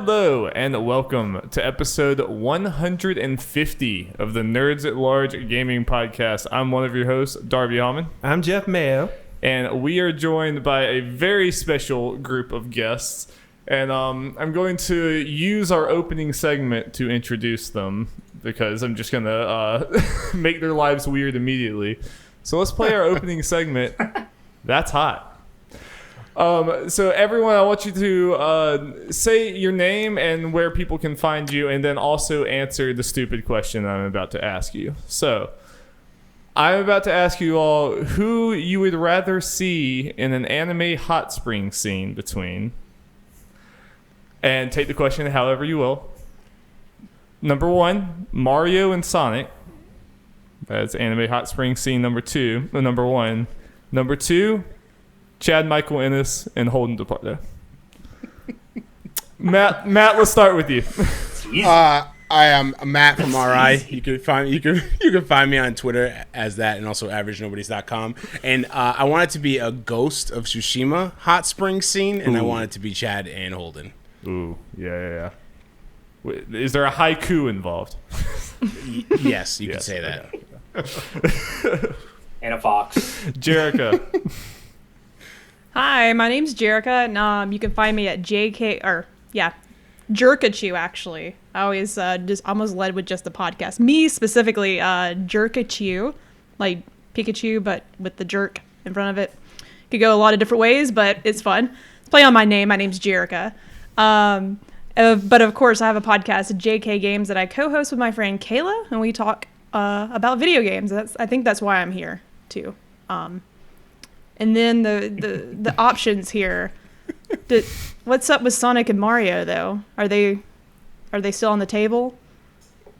Hello and welcome to episode 150 of the Nerds at Large Gaming Podcast. I'm one of your hosts, Darby Allman. I'm Jeff Mayo. And we are joined by a very special group of guests. And I'm going to use our opening segment to introduce them because I'm just going to make their lives weird immediately. So let's play our opening segment. That's hot. So everyone, I want you to say your name and where people can find you, and then also answer the stupid question I'm about to ask you. So I'm about to ask you all who you would rather see in an anime hot spring scene between, and take the question however you will. Number 1, Mario and Sonic. That's anime hot spring scene number 2. Number 1. Number 2, Chad Michael Ennis and Holden DePardo. Matt, let's start with you. I am Matt from RI. You can find me on Twitter as that, and also AverageNobodies.com. And I want it to be a Ghost of Tsushima hot spring scene, and I want it to be Chad and Holden. Ooh, yeah. Wait, is there a haiku involved? Yes, you can say that. Okay. And a fox. Jerica. Hi, my name's Jerica, and you can find me at Jerkachu, actually. I always just almost led with just the podcast. Me specifically, Jerkachu, like Pikachu, but with the jerk in front of it. Could go a lot of different ways, but it's fun. Play on my name. My name's Jerica. But of course, I have a podcast, JK Games, that I co-host with my friend Kayla, and we talk about video games. I think that's why I'm here too. And then the options here. What's up with Sonic and Mario though? Are they still on the table?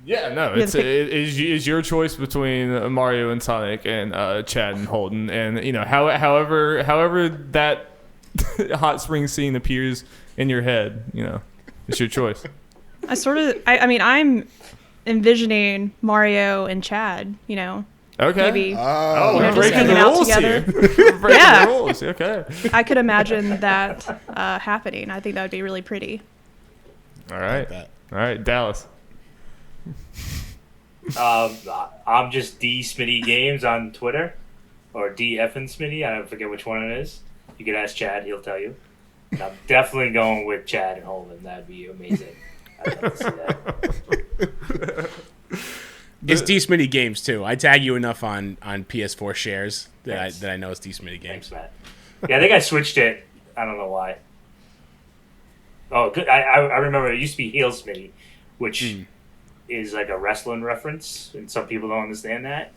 Yeah, no, it's your choice between Mario and Sonic and Chad and Holden, and however that hot spring scene appears in your head, it's your choice. I'm envisioning Mario and Chad, Okay. Maybe we're just hanging out together. The rules. Okay. I could imagine that happening. I think that would be really pretty. All right. All right, Dallas. I'm just D Smitty Games on Twitter, or D Effin Smitty. I forget which one it is. You could ask Chad; he'll tell you. And I'm definitely going with Chad and Holden. That'd be amazing. I'd love to see that. It's D Smitty Games too. I tag you enough on PS4 shares that I know it's D Smitty Games. Thanks, Matt. Yeah, I think I switched it. I don't know why. Oh, good. I remember it used to be Heel Smitty, which is like a wrestling reference, and some people don't understand that.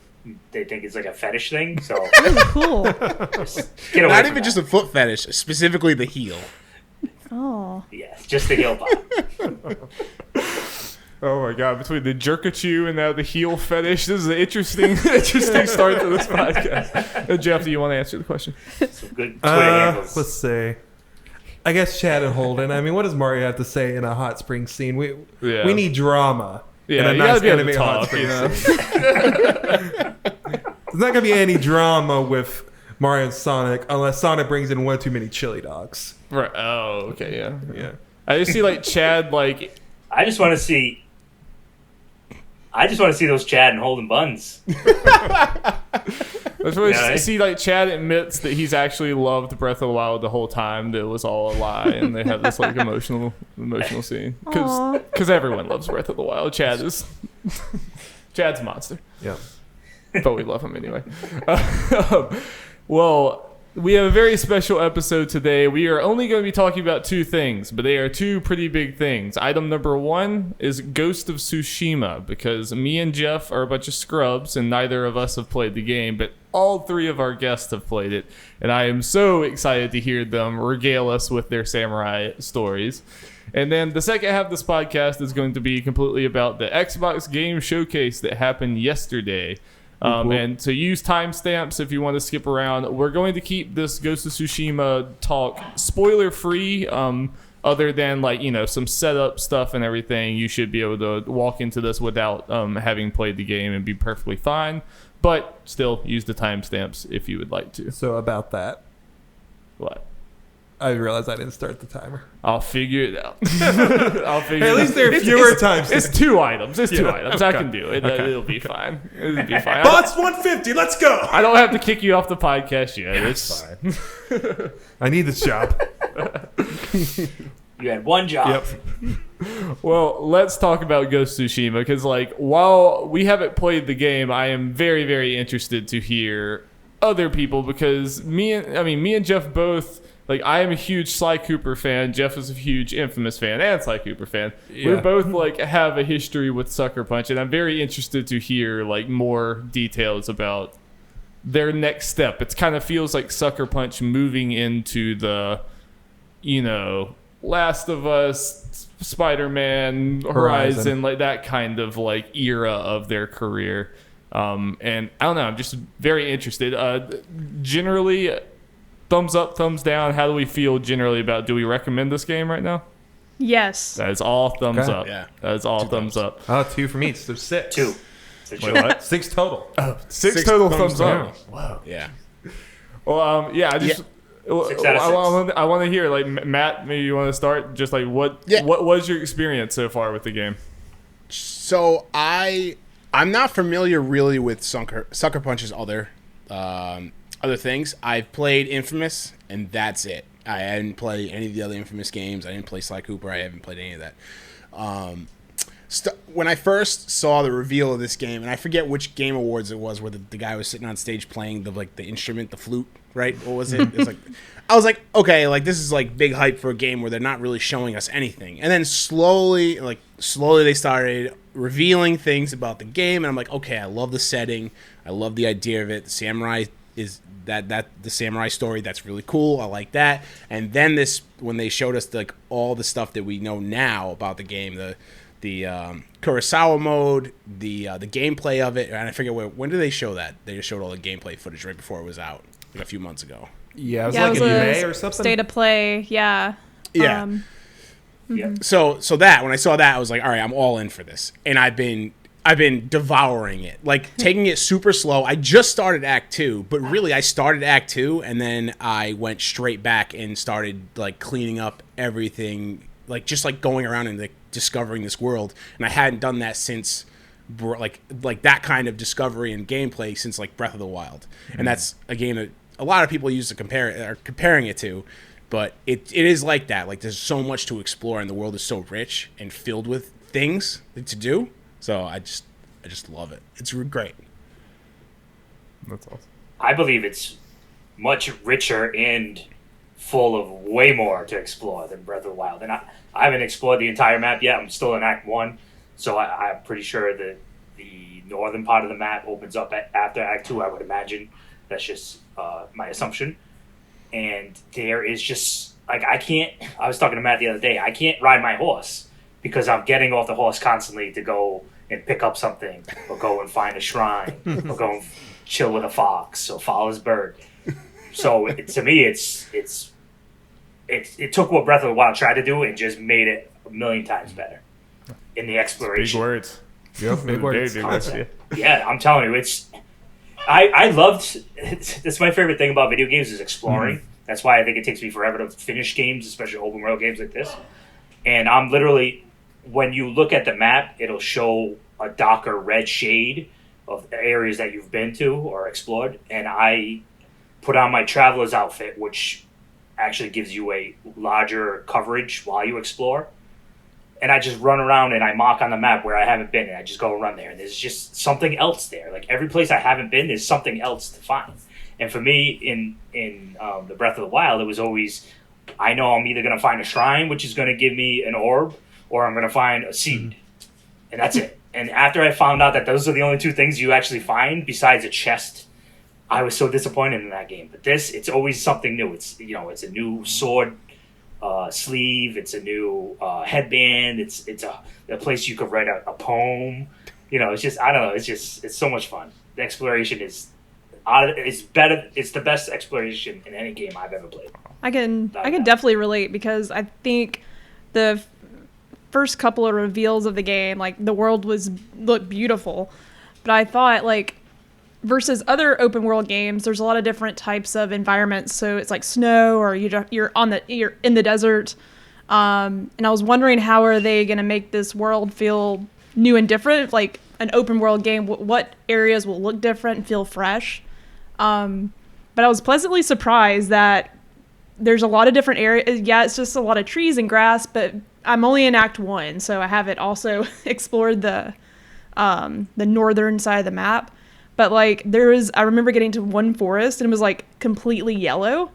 They think it's like a fetish thing. So cool. Not even just a foot fetish, specifically the heel. Oh. Yeah, just the heel part. Oh my God! Between the Jerkachu and now the heel fetish, this is an interesting start to this podcast. Jeff, do you want to answer the question? Some good Twitter handles. Let's see. I guess Chad and Holden. I mean, what does Mario have to say in a hot spring scene? We need drama. Yeah, in a nice anime hot spring scene. There's not gonna be any drama with Mario and Sonic unless Sonic brings in one too many chili dogs. Right. Oh, okay. Yeah. I just see Chad I just want to see those Chad and Holden buns. That's really see Chad admits that he's actually loved Breath of the Wild the whole time. That it was all a lie, and they have this emotional scene because everyone loves Breath of the Wild. Chad's a monster. Yeah, but we love him anyway. Well, we have a very special episode today. We are only going to be talking about 2 things, but they are 2 pretty big things. Item number 1 is Ghost of Tsushima, because me and Jeff are a bunch of scrubs, and neither of us have played the game, but all 3 of our guests have played it, and I am so excited to hear them regale us with their samurai stories. And then the second half of this podcast is going to be completely about the Xbox Game Showcase that happened yesterday. And to use timestamps if you want to skip around, we're going to keep this Ghost of Tsushima talk spoiler free. Other than some setup stuff and everything, you should be able to walk into this without having played the game and be perfectly fine. But still, use the timestamps if you would like to. So about that. What? I realized I didn't start the timer. I'll figure it out. At least there are fewer times. It's 2 items. It's 2 items. I Okay. can do it. It'll be fine. It'll be fine. Bots 150. Let's go. I don't have to kick you off the podcast yet. It's Fine. I need this job. You had one job. Well, let's talk about Ghost of Tsushima because, like, while we haven't played the game, I am very, very interested to hear other people because me and Jeff both. Like, I am a huge Sly Cooper fan. Jeff is a huge Infamous fan and Sly Cooper fan. Yeah. We both, like, have a history with Sucker Punch, and I'm very interested to hear, like, more details about their next step. It kind of feels like Sucker Punch moving into the, Last of Us, Spider-Man, Horizon, like, that kind of, like, era of their career. And I don't know, I'm just very interested. Generally... Thumbs up, thumbs down. How do we feel generally about? Do we recommend this game right now? Yes. That is all thumbs Okay. up. Yeah. That is all thumbs up. 2 from each. So 6. 2. Wait, what? 6 total. 6 total thumbs up. Wow. Yeah. Well, yeah. I just. 6 out of 6. I want to hear, like, Matt. Maybe you want to start. Just like what was your experience so far with the game? So I'm not familiar really with Sucker Punch's other things. I've played Infamous, and that's it. I hadn't played any of the other Infamous games. I didn't play Sly Cooper. I haven't played any of that. When I first saw the reveal of this game, and I forget which Game Awards it was, where the guy was sitting on stage playing the instrument, the flute, right? What was it? It was like, I was like, okay, like this is like big hype for a game where they're not really showing us anything. And then slowly they started revealing things about the game, and I'm like, okay, I love the setting. I love the idea of it. The samurai is the samurai story, that's really cool. I like that. And then when they showed us like all the stuff that we know now about the game, the Kurosawa mode, the gameplay of it, and I forget when did they show that? They just showed all the gameplay footage right before it was out, like a few months ago. Yeah, it was Yeah, like it was in a May or something. state of play. Yeah. Yeah. Yeah. So that when I saw that, I was like, all right, I'm all in for this, and I've been devouring it, like taking it super slow. I just started Act 2, but really I started Act 2 and then I went straight back and started like cleaning up everything, like just like going around and like discovering this world. And I hadn't done that since like that kind of discovery and gameplay since like Breath of the Wild. And that's a game that a lot of people use to comparing it to, but it is like that. Like there's so much to explore and the world is so rich and filled with things to do. So I just love it. It's great. That's awesome. I believe it's much richer and full of way more to explore than Breath of the Wild. And I haven't explored the entire map yet. I'm still in Act 1, so I'm pretty sure that the northern part of the map opens up after Act 2, I would imagine. That's just my assumption. And there is just, like, I was talking to Matt the other day, I can't ride my horse because I'm getting off the horse constantly to go and pick up something, or go and find a shrine, or go and chill with a fox, or follow his bird. So to me, it took what Breath of the Wild tried to do and just made it a million times better in the exploration. Big words. Yep, big words. Very big words, yeah. Yeah, I'm telling you, I loved. That's my favorite thing about video games is exploring. That's why I think it takes me forever to finish games, especially open world games like this. And I'm literally, when you look at the map, it'll show a darker red shade of areas that you've been to or explored. And I put on my traveler's outfit, which actually gives you a larger coverage while you explore. And I just run around and I mark on the map where I haven't been, and I just go run there. And there's just something else there. Like every place I haven't been, there's something else to find. And for me, in the Breath of the Wild, it was always, I know I'm either going to find a shrine, which is going to give me an orb, or I'm going to find a seed. And that's it. And after I found out that those are the only two things you actually find besides a chest, I was so disappointed in that game. But this, it's always something new. It's, it's a new sword sleeve. It's a new headband. It's a place you could write a poem. It's just, I don't know. It's so much fun. The exploration is it's better. It's the best exploration in any game I've ever played. I can definitely relate because I think the first couple of reveals of the game, like the world looked beautiful, but I thought like versus other open world games, there's a lot of different types of environments. So it's like snow, or you're in the desert. And I was wondering, how are they going to make this world feel new and different? Like an open world game, what areas will look different and feel fresh? But I was pleasantly surprised that there's a lot of different areas. Yeah, it's just a lot of trees and grass, but I'm only in Act 1, so I haven't also explored the northern side of the map. But like I remember getting to one forest and it was like completely yellow,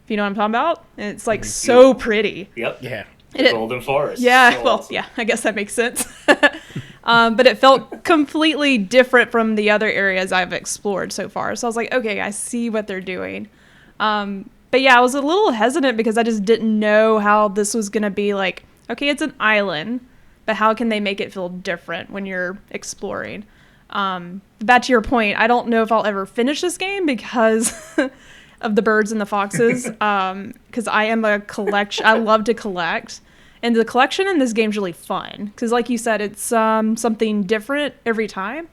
if you know what I'm talking about. And it's like so pretty. Yep. Yeah. Golden Forest. Yeah, So well, awesome. yeah, I guess that makes sense. But it felt completely different from the other areas I've explored so far. So I was like, okay, I see what they're doing. But yeah, I was a little hesitant because I just didn't know how this was going to be. Like, okay, it's an island, but how can they make it feel different when you're exploring? Back to your point, I don't know if I'll ever finish this game because of the birds and the foxes. Because I am a collection. I love to collect. And the collection in this game is really fun. Because like you said, it's something different every time.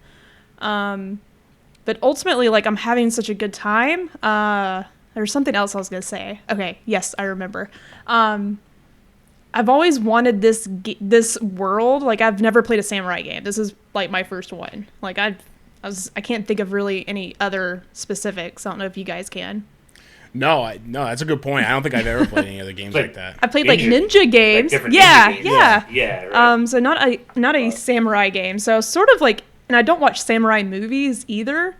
But ultimately, like, I'm having such a good time. There's something else I was going to say. Okay, yes, I remember. I've always wanted this world. Like, I've never played a samurai game. This is like my first one. Like, I can't think of really any other specifics. I don't know if you guys can. No, that's a good point. I don't think I've ever played any other games like that. I played like ninja games. Like yeah, ninja games. yeah. Yeah, right. So not a samurai game. So sort of like, and I don't watch samurai movies either.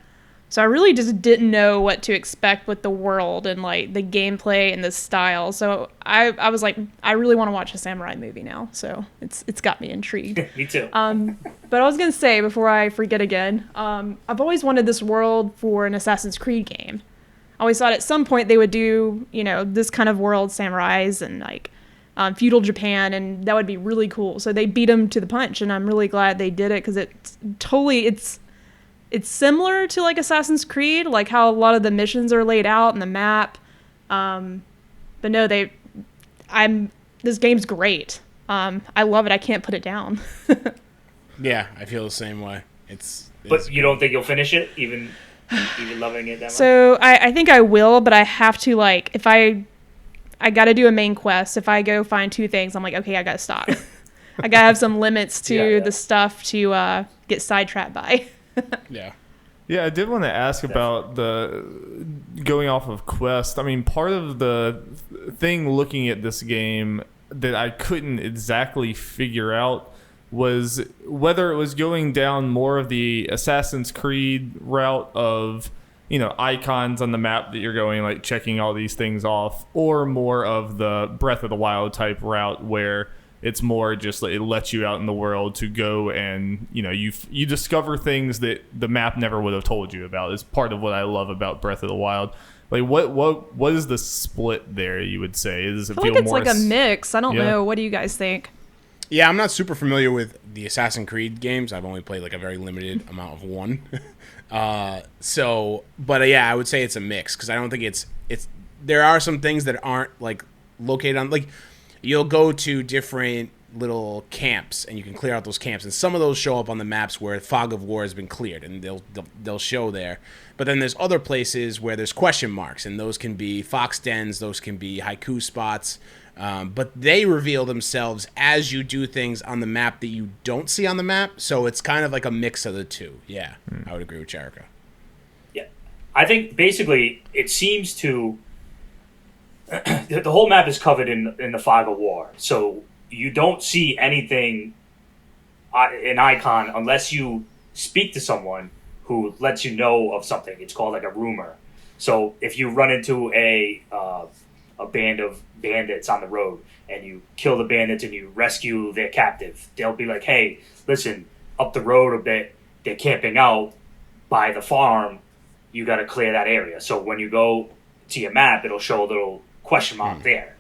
So I really just didn't know what to expect with the world and like the gameplay and the style. So I was like, I really want to watch a samurai movie now. So it's got me intrigued. Me too. But I was gonna say before I forget again, I've always wanted this world for an Assassin's Creed game. I always thought at some point they would do, this kind of world, samurais and like feudal Japan, and that would be really cool. So they beat them to the punch, and I'm really glad they did it because it's similar to like Assassin's Creed, like how a lot of the missions are laid out in the map. But no, this game's great. I love it. I can't put it down. Yeah, I feel the same way. But you don't think you'll finish it, even loving it that much? So I think I will, but I have to, like, if I got to do a main quest. If I go find 2 things, I'm like, okay, I got to stop. I got to have some limits to the stuff to get sidetracked by. Yeah. Yeah, I did want to ask about the going off of quest. I mean, part of the thing looking at this game that I couldn't exactly figure out was whether it was going down more of the Assassin's Creed route of, icons on the map that you're going, like checking all these things off, or more of the Breath of the Wild type route where it's more just like it lets you out in the world to go and you discover things that the map never would have told you about. Is part of what I love about Breath of the Wild. Like what is the split there? You would say does it I feel feel like it's more like a mix. I don't Yeah. know. What do you guys think? Yeah, I'm not super familiar with the Assassin's Creed games. I've only played like a very limited amount of one. But yeah, I would say it's a mix because I don't think it's. There are some things that aren't like located on, like, you'll go to different little camps and you can clear out those camps, and some of those show up on the maps where Fog of War has been cleared, and they'll show there. But then there's other places where there's question marks, and those can be fox dens, those can be haiku spots. But they reveal themselves as you do things on the map that you don't see on the map. So it's kind of like a mix of the two. Yeah, I would agree with Jericho. Yeah. I think basically it seems to... the whole map is covered in the fog of war. So you don't see anything, an icon, unless you speak to someone who lets you know of something. It's called like a rumor. So if you run into a band of bandits on the road and you kill the bandits and you rescue their captive, they'll be like, hey, listen, up the road a bit, they're camping out by the farm, you got to clear that area. So when you go to your map, it'll show a little question mark there,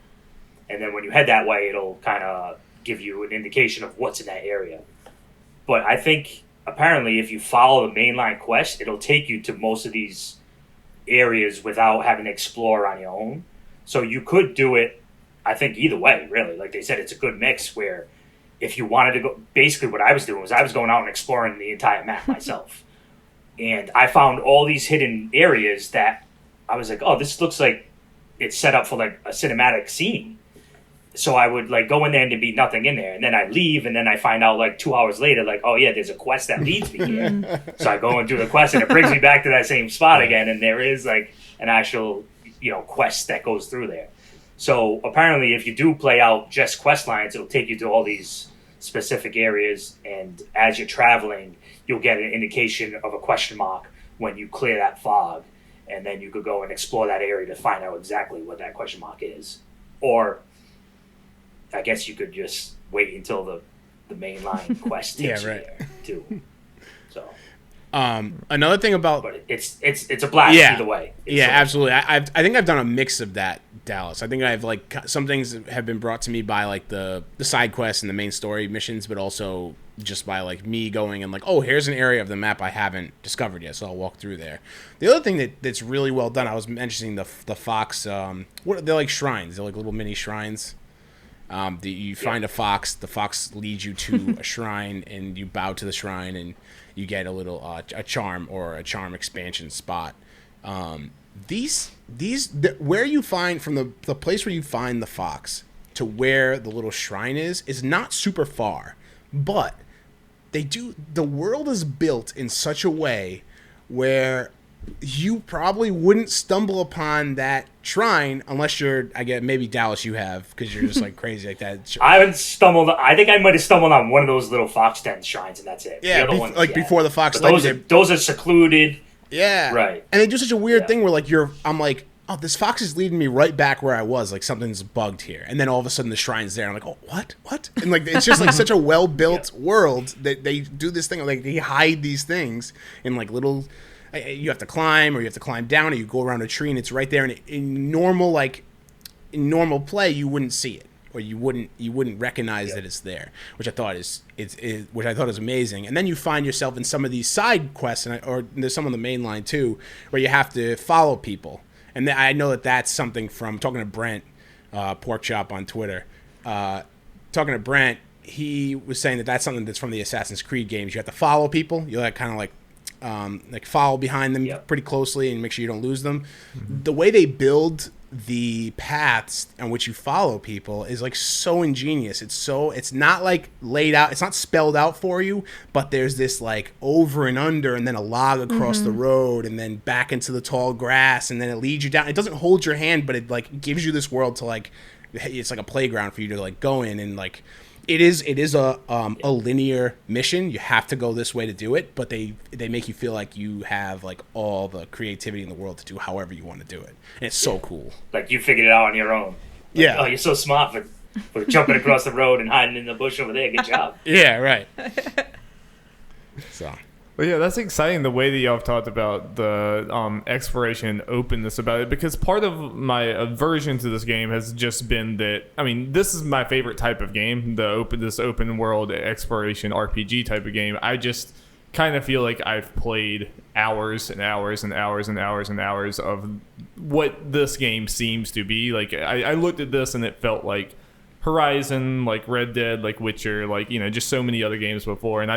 and then when you head that way, it'll kind of give you an indication of what's in that area. But I think apparently if you follow the mainline quest, it'll take you to most of these areas without having to explore on your own. So you could do it, I think, either way, really. Like they said, it's a good mix where if you wanted to go... Basically what I was doing was I was going out and exploring the entire map myself. and I found all these hidden areas that I was like, oh, this looks like it's set up for like a cinematic scene. So I would like go in there and there'd be nothing in there, and then I leave, and then I find out like 2 hours later, like, oh yeah, there's a quest that leads me here. So I go and do the quest, and it brings me back to that same spot again, and there is like an actual quest that goes through there. So apparently, if you do play out just quest lines, it'll take you to all these specific areas, and as you're traveling, you'll get an indication of a question mark when you clear that fog, and then you could go and explore that area to find out exactly what that question mark is. Or I guess you could just wait until the mainline quest takes you there too. So another thing about, but it's a blast either way. Absolutely. I think I've done a mix of that, Dallas. I think I've like some things have been brought to me by like the side quests and the main story missions, but also just by like me going and like, oh, here's an area of the map I haven't discovered yet, so I'll walk through there. The other thing that's really well done, I was mentioning the fox. They're like shrines. They're like little mini shrines. You find a fox. The fox leads you to a shrine, and you bow to the shrine, and you get a little a charm or a charm expansion spot. Where you find from the place where you find the fox to where the little shrine is not super far, but the world is built in such a way where you probably wouldn't stumble upon that shrine unless maybe Dallas you have, because you're just like crazy like that. I haven't stumbled. I think I might have stumbled on one of those little fox den shrines, and that's it. Yeah, before the fox. Those are secluded. Yeah, right. And they do such a weird thing where like I'm like, oh, this fox is leading me right back where I was. Like something's bugged here, and then all of a sudden the shrine's there. I'm like, oh, what? And like it's just like such a well built world that they do this thing. Like they hide these things in like little. You have to climb, or you have to climb down, or you go around a tree, and it's right there. And in normal play, you wouldn't see it, or you wouldn't recognize that it's there, which I thought is amazing. And then you find yourself in some of these side quests, or there's some on the main line too, where you have to follow people. And I know that's something from talking to Brent, Pork Chop on Twitter. Talking to Brent, he was saying that's something that's from the Assassin's Creed games. You have to follow people. You kind of like follow behind them pretty closely and make sure you don't lose them. Mm-hmm. The way they build the paths on which you follow people is like so ingenious. It's not like laid out, it's not spelled out for you, but there's this like over and under, and then a log across the road, and then back into the tall grass, and then it leads you down. It doesn't hold your hand, but it like gives you this world to like, it's like a playground for you to like go in, and like it is a linear mission. You have to go this way to do it, but they make you feel like you have like all the creativity in the world to do however you want to do it, and it's so cool. Like you figured it out on your own. Like, oh, you're so smart for jumping across the road and hiding in the bush over there. Good job. Yeah, right. So. Well, yeah, that's exciting the way that y'all have talked about the exploration and openness about it, because part of my aversion to this game has just been that, I mean, this is my favorite type of game, this open world exploration RPG type of game. I just kind of feel like I've played hours and hours and hours and hours and hours of what this game seems to be. Like, I looked at this and it felt like Horizon, like Red Dead, like Witcher, like, just so many other games before, and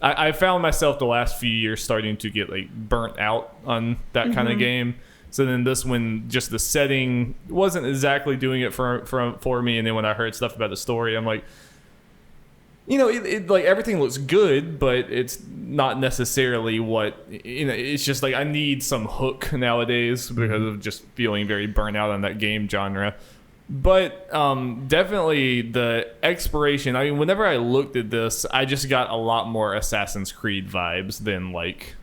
I found myself the last few years starting to get like burnt out on that kind of game. So then this one, just the setting wasn't exactly doing it for me. And then when I heard stuff about the story, I'm like, it like everything looks good, but it's not necessarily what, it's just like I need some hook nowadays because of just feeling very burnt out on that game genre. But definitely the exploration. I mean, whenever I looked at this, I just got a lot more Assassin's Creed vibes than like,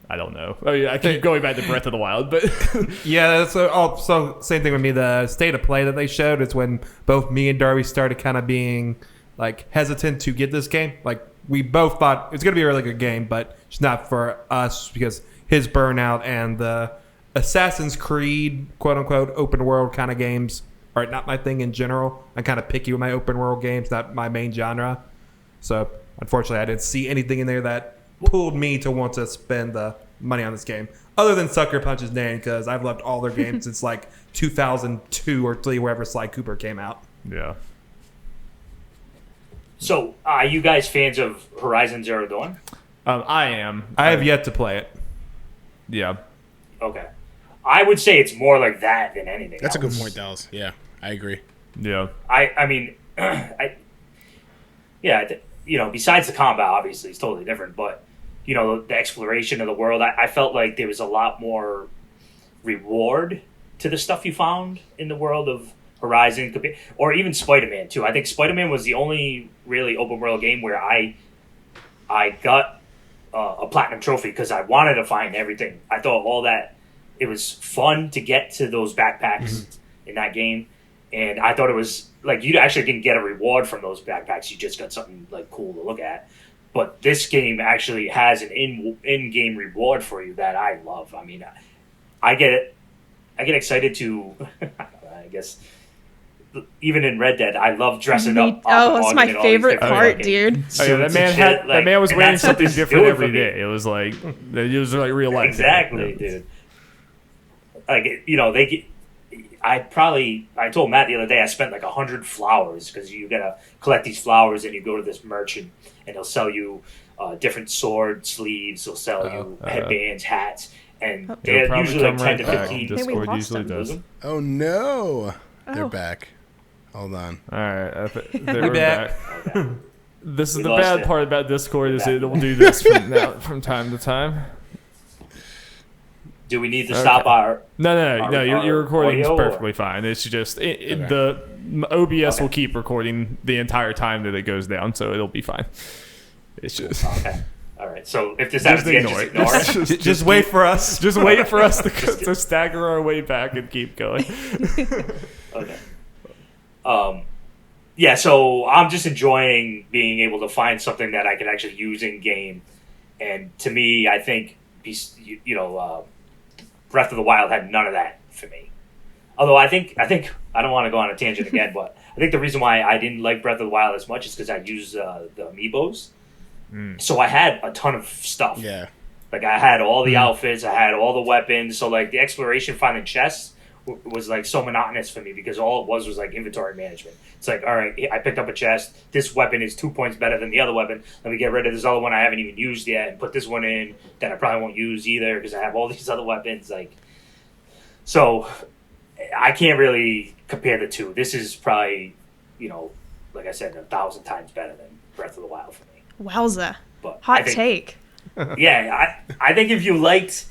I don't know. I mean, I keep going back to Breath of the Wild, but yeah. So same thing with me. The state of play that they showed is when both me and Darby started kind of being like hesitant to get this game. Like we both thought it's going to be a really good game, but it's not for us because his burnout and the Assassin's Creed quote unquote open world kind of games are not my thing in general. I'm kind of picky with my open world games, not my main genre. So unfortunately, I didn't see anything in there that pulled me to want to spend the money on this game, other than Sucker Punch's name, because I've loved all their games since like 2002 or 3, wherever Sly Cooper came out. Yeah. So, are you guys fans of Horizon Zero Dawn? I am. I have yet to play it. Yeah. Okay. I would say it's more like that than anything That's a good else. point, Dallas. Yeah, I agree. Yeah. I mean, besides the combat, obviously, it's totally different. But, the exploration of the world, I felt like there was a lot more reward to the stuff you found in the world of Horizon, or even Spider-Man, too. I think Spider-Man was the only really open world game where I got a platinum trophy because I wanted to find everything. I thought all that, it was fun to get to those backpacks in that game. And I thought it was like you actually didn't get a reward from those backpacks. You just got something like cool to look at. But this game actually has an in-game reward for you that I love. I mean, I get excited to, I guess, even in Red Dead, I love dressing up. Oh, it's my favorite part, dude. Oh, yeah, that man was wearing something different every day. It was like real life. Exactly, dude. Like I told Matt the other day I spent like 100 flowers because you gotta collect these flowers and you go to this merchant and he'll sell you different sword sleeves. He'll sell you headbands, hats, and they're usually like 10 to 15. Discord usually does. Oh no, they're back. Hold on. All right, they're back. Okay. This is We the lost bad it. part about Discord is it will do this from time to time. Do we need to stop our? No. Your recording is audio, perfectly fine. It's just the OBS will keep recording the entire time that it goes down, so it'll be fine. It's just Okay. All right. So if this happens again, just ignore it. Just wait for us. just wait for us to stagger our way back and keep going. Okay. Yeah. So I'm just enjoying being able to find something that I can actually use in game, and to me, I think Breath of the Wild had none of that for me. Although I think I don't want to go on a tangent again, but I think the reason why I didn't like Breath of the Wild as much is because I used the amiibos. So I had a ton of stuff. Yeah. Like I had all the outfits, I had all the weapons. So like the exploration finding chests was like so monotonous for me because all it was like inventory management. It's like, all right, I picked up a chest. This weapon is 2 points better than the other weapon. Let me get rid of this other one I haven't even used yet and put this one in that I probably won't use either because I have all these other weapons. Like, so I can't really compare the two. This is probably, like I said, 1,000 times better than Breath of the Wild for me. Wowza. But Hot take. Yeah, I think if you liked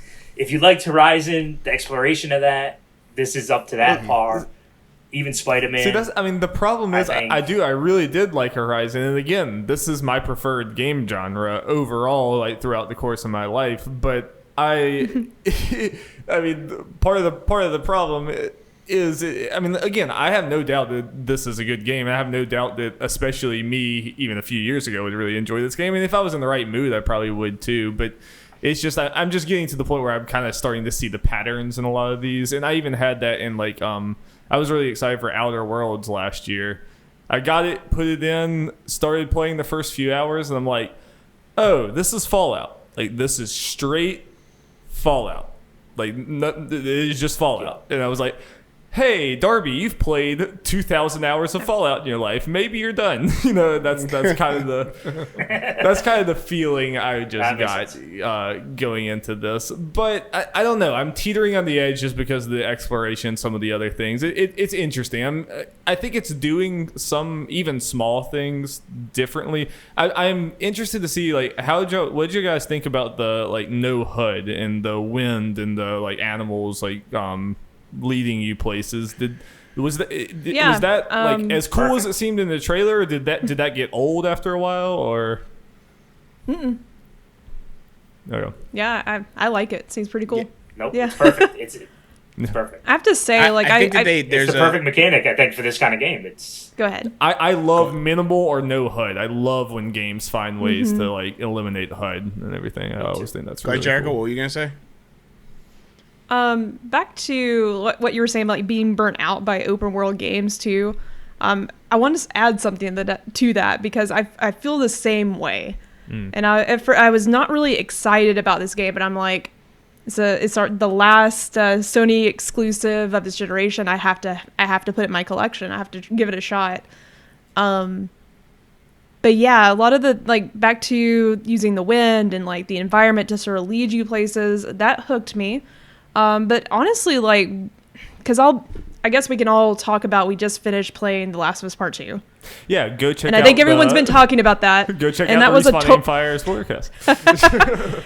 Horizon, the exploration of that, this is up to that par. Even Spider-Man. See, the problem is I really did like Horizon, and again, this is my preferred game genre overall, like throughout the course of my life. But part of the problem is, again, I have no doubt that this is a good game. I have no doubt that, especially me, even a few years ago, would really enjoy this game. And if I was in the right mood, I probably would too. But it's just I'm just getting to the point where I'm kind of starting to see the patterns in a lot of these, and I even had that in like I was really excited for Outer Worlds last year. I got it, put it in, started playing the first few hours, and I'm like, oh, this is Fallout. Like, this is straight Fallout. Like, it is just Fallout. And I was like, hey, Darby, you've played 2,000 hours of Fallout in your life. Maybe you're done. That's kind of the feeling I just got going into this. But I don't know. I'm teetering on the edge just because of the exploration, some of the other things. It's interesting. I think it's doing some even small things differently. I'm interested to see like what did you guys think about the like no HUD and the wind and the like animals like leading you places? Was that like as cool as it seemed in the trailer, or did that get old after a while, or? Mm-mm. Okay. Yeah, I like it. Seems pretty cool. Yeah. Nope. Yeah. It's perfect. It's perfect. I have to say, I think that It's the perfect mechanic, I think, for this kind of game. It's go ahead. I love minimal or no HUD. I love when games find ways to like eliminate HUD and everything. I always think that's really Jericho, cool. what were you gonna say? Back to what you were saying, like being burnt out by open world games too. I want to add something to that because I feel the same way. And I was not really excited about this game, but I'm like, it's the last Sony exclusive of this generation. I have to put it in my collection. I have to give it a shot. But yeah, a lot of the, like, back to using the wind and, like, the environment to sort of lead you places, that hooked me. But honestly, like, because I guess we can all talk about, we just finished playing The Last of Us Part 2. Yeah, go check out. And I think everyone's been talking about that. Go check and out that the was Respawning Fire Spoilercast.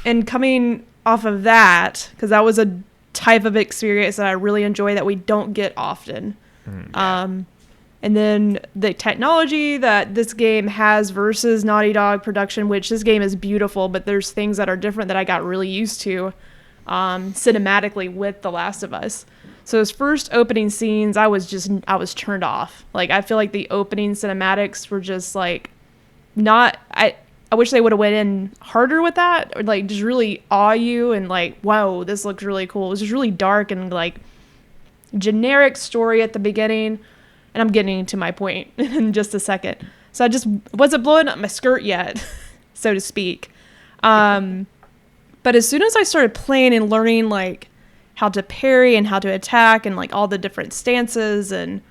And coming off of that, because that was a type of experience that I really enjoy that we don't get often. And then the technology that this game has versus Naughty Dog production, which this game is beautiful, but there's things that are different that I got really used to cinematically with The Last of Us. So those first opening scenes, I was turned off. Like, I feel like the opening cinematics were just like not, I wish they would have went in harder with that, or like just really awe you and like, whoa, this looks really cool. It was just really dark and like generic story at the beginning. And I'm getting to my point in just a second. So I just wasn't blowing up my skirt yet, so to speak. But as soon as I started playing and learning like how to parry and how to attack and like all the different stances and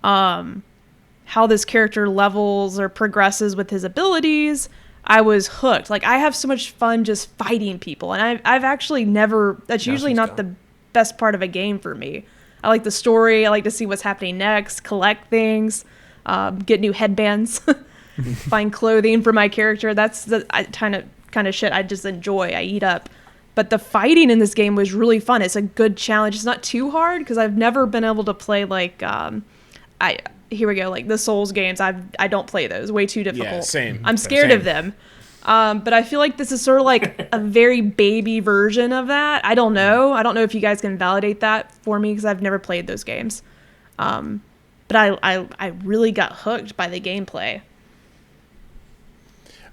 how this character levels or progresses with his abilities, I was hooked. Like, I have so much fun just fighting people. And I've actually never, that's usually not the best part of a game for me. I like the story. I like to see what's happening next, collect things, get new headbands, find clothing for my character. That's the kind of shit I just enjoy. I eat up. But the fighting in this game was really fun. It's a good challenge. It's not too hard because I've never been able to play like here we go, like the Souls games. I don't play those. Way too difficult. Yeah, same. I'm scared of them. But I feel like this is sort of like a very baby version of that. I don't know. I don't know if you guys can validate that for me because I've never played those games. But I really got hooked by the gameplay.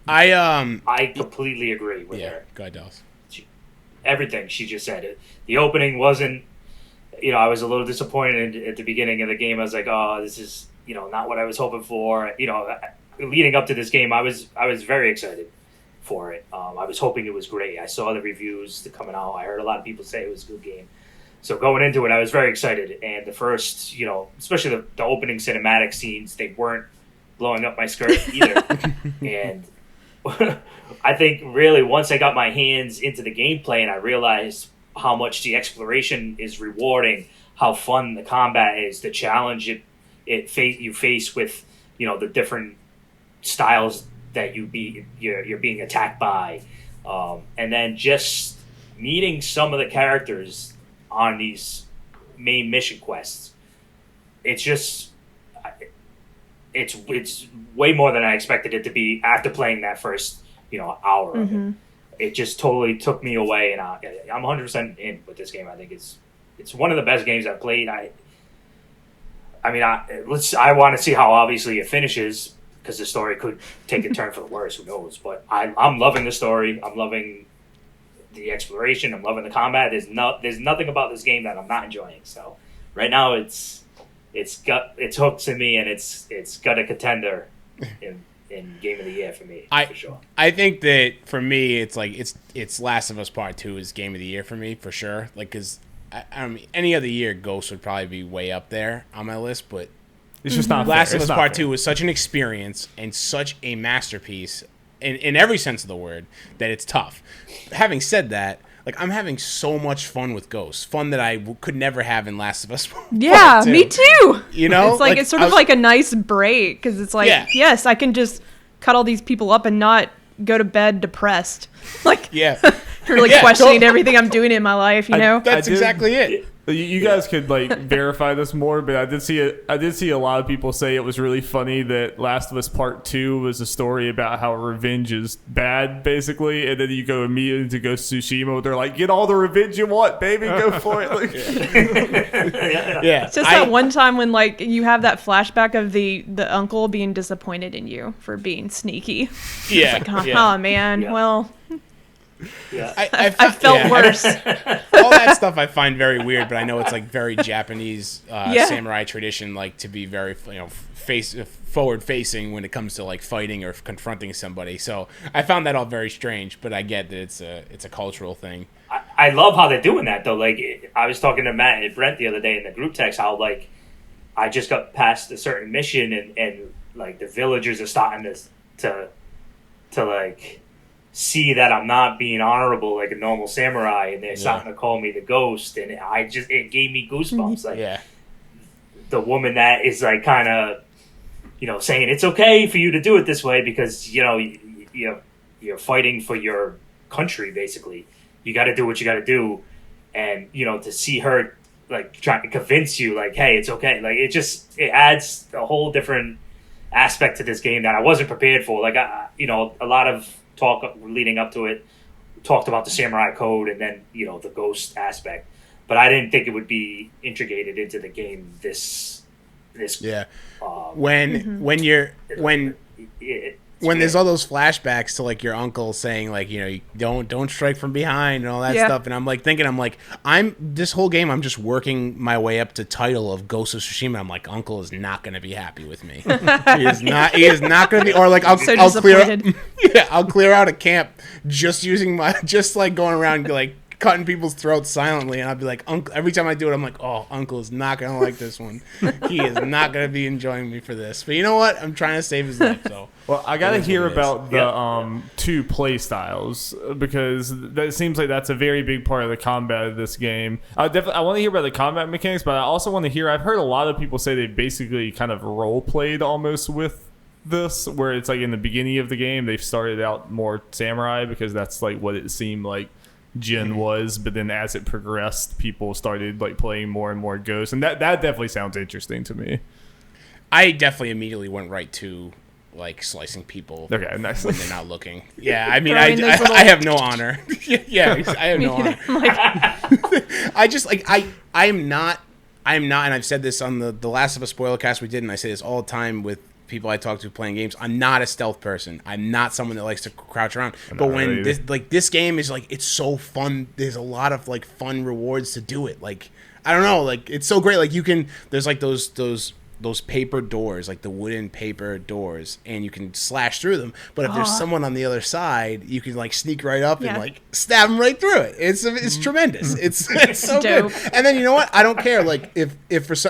I completely agree with her. Go ahead, Dallas. Everything she just said. The opening wasn't, I was a little disappointed at the beginning of the game. I was like, oh, this is, not what I was hoping for. Leading up to this game, I was very excited for it. I was hoping it was great. I saw the reviews coming out. I heard a lot of people say it was a good game. So going into it, I was very excited. And the first, especially the opening cinematic scenes, they weren't blowing up my skirt either. And I think really once I got my hands into the gameplay and I realized how much the exploration is rewarding, how fun the combat is, the challenge you face with, the different styles that you're being attacked by, and then just meeting some of the characters on these main mission quests. It's way more than I expected it to be after playing that first hour of it. It just totally took me away, and I'm 100% in with this game. I think it's one of the best games I've played. I want to see how obviously it finishes, because the story could take a turn for the worse. Who knows? But I'm loving the story. I'm loving the exploration. I'm loving the combat. There's nothing about this game that I'm not enjoying. So right now it's hooked to me, and it's got a contender in Game of the Year for me, for sure. I think that for me, it's like it's Last of Us Part 2 is Game of the Year for me for sure. Like, because I mean, any other year, Ghost would probably be way up there on my list, but it's just not Last fair. of Us Part 2 was such an experience and such a masterpiece in every sense of the word that it's tough. Having said that, like, I'm having so much fun with Ghost. Fun that I could never have in Last of Us Part 2. Yeah, me too. It's like it's sort of like a nice break, because it's like, yes, I can just cuddle these people up and not go to bed depressed. Like, really questioning everything I'm doing in my life, That's exactly it. You guys could verify this more, but I did see a lot of people say it was really funny that Last of Us Part 2 was a story about how revenge is bad, basically, and then you go immediately to Ghost of Tsushima, they're like, get all the revenge you want, baby, go for it. It's just that one time when you have that flashback of the uncle being disappointed in you for being sneaky. Oh man, well. Yeah. I felt worse. All that stuff I find very weird, but I know it's like very Japanese samurai tradition, like to be very forward facing when it comes to like fighting or confronting somebody. So I found that all very strange, but I get that it's a cultural thing. I love how they're doing that though. Like, I was talking to Matt and Brent the other day in the group text, how I just got past a certain mission and like the villagers are starting to like see that I'm not being honorable like a normal samurai, and they're starting to call me the ghost, and it gave me goosebumps. Like the woman that is like kind of, you know, saying it's okay for you to do it this way because, you know, you're fighting for your country, basically. You got to do what you got to do. And, you know, to see her like trying to convince you like, hey, it's okay. Like it adds a whole different aspect to this game that I wasn't prepared for. Like, you know, a lot of talk leading up to it talked about the samurai code and then, you know, the ghost aspect. But I didn't think it would be integrated into the game when there's all those flashbacks to like your uncle saying like, you know, you don't strike from behind and all that stuff, and I'm like this whole game I'm just working my way up to title of Ghost of Tsushima. I'm like, uncle is not going to be happy with me. He is not going to be, or like I'll clear out a camp just like going around like cutting people's throats silently, and I'd be like, Uncle. Every time I do it, I'm like, oh, Uncle is not gonna like this one. He is not gonna be enjoying me for this. But you know what? I'm trying to save his life. So, well, I gotta hear about the two play styles, because that seems like that's a very big part of the combat of this game. I want to hear about the combat mechanics, but I also want to hear. I've heard a lot of people say they basically kind of role played almost with this, where it's like in the beginning of the game they've started out more samurai because that's like what it seemed like Jin was, but then as it progressed, people started like playing more and more Ghosts, and that definitely sounds interesting to me. I definitely immediately went right to like slicing people when they're not looking. Yeah, I mean, I have no honor. Yeah, I have no honor. I just like I'm not, and I've said this on the Last of Us Spoilercast we did, and I say this all the time with people I talk to playing games. I'm not a stealth person. I'm not someone that likes to crouch around. But when this game is like, it's so fun. There's a lot of like fun rewards to do it. Like, I don't know, like it's so great. Like there's like those paper doors, like the wooden paper doors, and you can slash through them. But if there's someone on the other side, you can like sneak right up and like stab them right through it. It's tremendous. It's so good. And then you know what? I don't care. Like if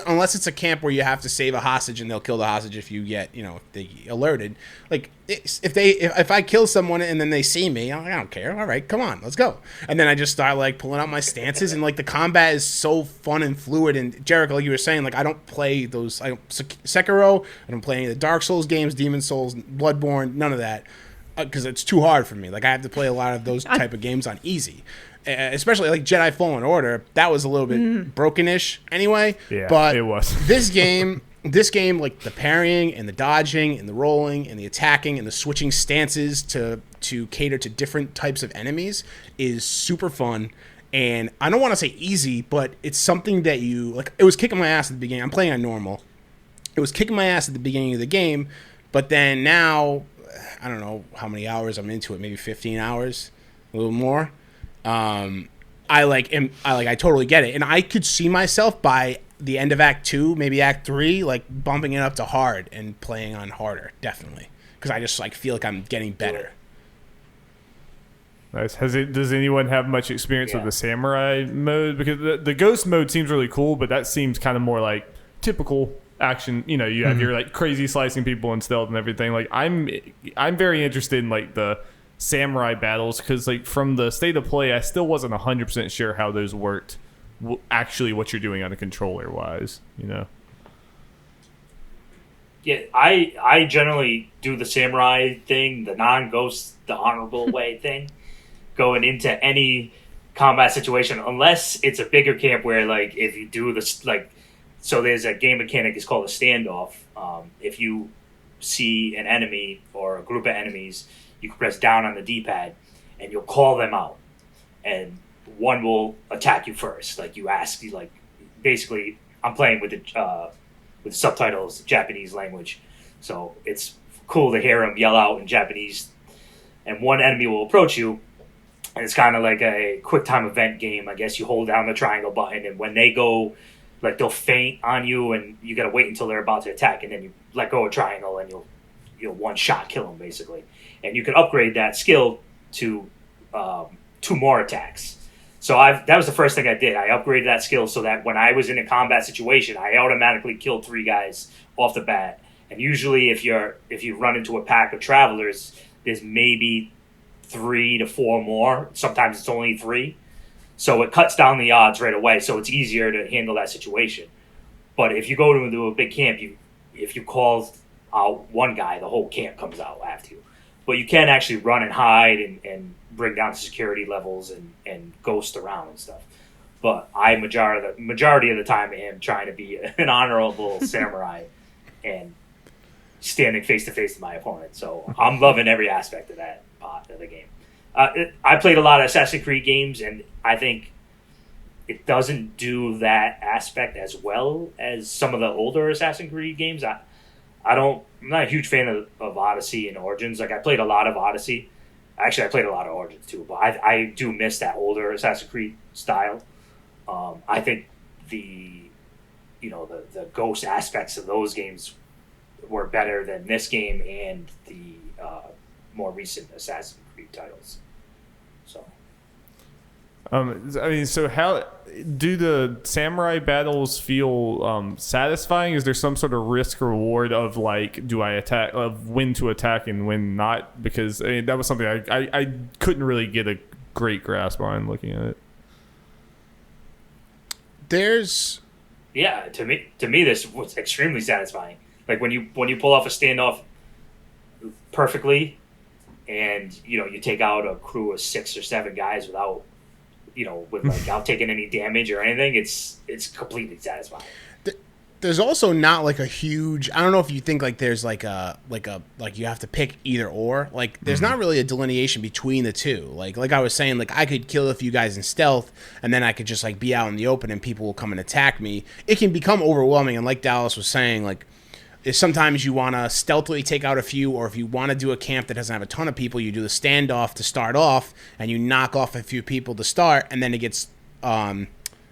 unless it's a camp where you have to save a hostage and they'll kill the hostage if you get, you know, if they alerted. Like if I kill someone and then they see me, I'm like, I don't care. All right, come on, let's go. And then I just start like pulling out my stances, and like the combat is so fun and fluid. And Jericho, like you were saying, like I don't play those. Sekiro. I don't play any of the Dark Souls games, Demon Souls, Bloodborne, none of that, because it's too hard for me. Like I have to play a lot of those type of games on easy, especially like Jedi Fallen Order. That was a little bit broken-ish anyway. Yeah, but it was. This game, like the parrying and the dodging and the rolling and the attacking and the switching stances to cater to different types of enemies is super fun. And I don't want to say easy, but it's something that you like. It was kicking my ass at the beginning. I'm playing on normal. It was kicking my ass at the beginning of the game, but then now, I don't know how many hours I'm into it, maybe 15 hours, a little more. I totally get it. And I could see myself by the end of Act 2, maybe Act 3, like bumping it up to hard and playing on harder, definitely. Because I just like feel like I'm getting better. Nice. Does anyone have much experience with the samurai mode? Because the ghost mode seems really cool, but that seems kind of more like typical action. You know, you have your like crazy slicing people and stealth and everything. Like I'm very interested in like the samurai battles, because like from the state of play I still wasn't 100% sure how those worked, actually what you're doing on a controller wise, you know. Yeah, I generally do the samurai thing, the non-ghost, the honorable way thing, going into any combat situation, unless it's a bigger camp where like if you do this like. So there's a game mechanic, it's called a standoff. If you see an enemy or a group of enemies, you can press down on the D-pad and you'll call them out. And one will attack you first. Like you ask, like basically I'm playing with the subtitles, Japanese language. So it's cool to hear them yell out in Japanese. And one enemy will approach you, and it's kind of like a quick time event game. I guess you hold down the triangle button, and when they go, like they'll feint on you, and you gotta wait until they're about to attack, and then you let go of triangle, and you'll one shot kill them basically. And you can upgrade that skill to 2 more attacks. So that was the first thing I did. I upgraded that skill so that when I was in a combat situation, I automatically killed 3 guys off the bat, And usually, if you run into a pack of travelers, there's maybe 3 to 4 more. Sometimes it's only 3, so it cuts down the odds right away. So it's easier to handle that situation. But if you go to a big camp, if you call out one guy, the whole camp comes out after you. But you can actually run and hide and bring down security levels and ghost around and stuff. But I majority of the time am trying to be an honorable samurai and standing face to face with my opponent. So I'm loving every aspect of that part of the game. I played a lot of Assassin's Creed games, and I think it doesn't do that aspect as well as some of the older Assassin's Creed games. I'm not a huge fan of Odyssey and Origins. Like, I played a lot of Odyssey. Actually, I played a lot of Origins too, but I do miss that older Assassin's Creed style. I think the ghost aspects of those games were better than this game and the more recent Assassin's Creed titles. So, so how do the samurai battles feel satisfying? Is there some sort of risk reward of like, do I attack, of when to attack and when not? Because that was something I couldn't really get a great grasp on looking at it. To me this was extremely satisfying. Like when you pull off a standoff perfectly, and you take out a crew of 6 or 7 guys without taking any damage or anything, it's completely satisfying. There's also not like a huge, I don't know if you think like there's like you have to pick either or. Like there's not really a delineation between the two. Like I was saying, like I could kill a few guys in stealth and then I could just like be out in the open and people will come and attack me. It can become overwhelming, and like Dallas was saying, like if sometimes you want to stealthily take out a few, or if you want to do a camp that doesn't have a ton of people, you do the standoff to start off and you knock off a few people to start, and then it gets a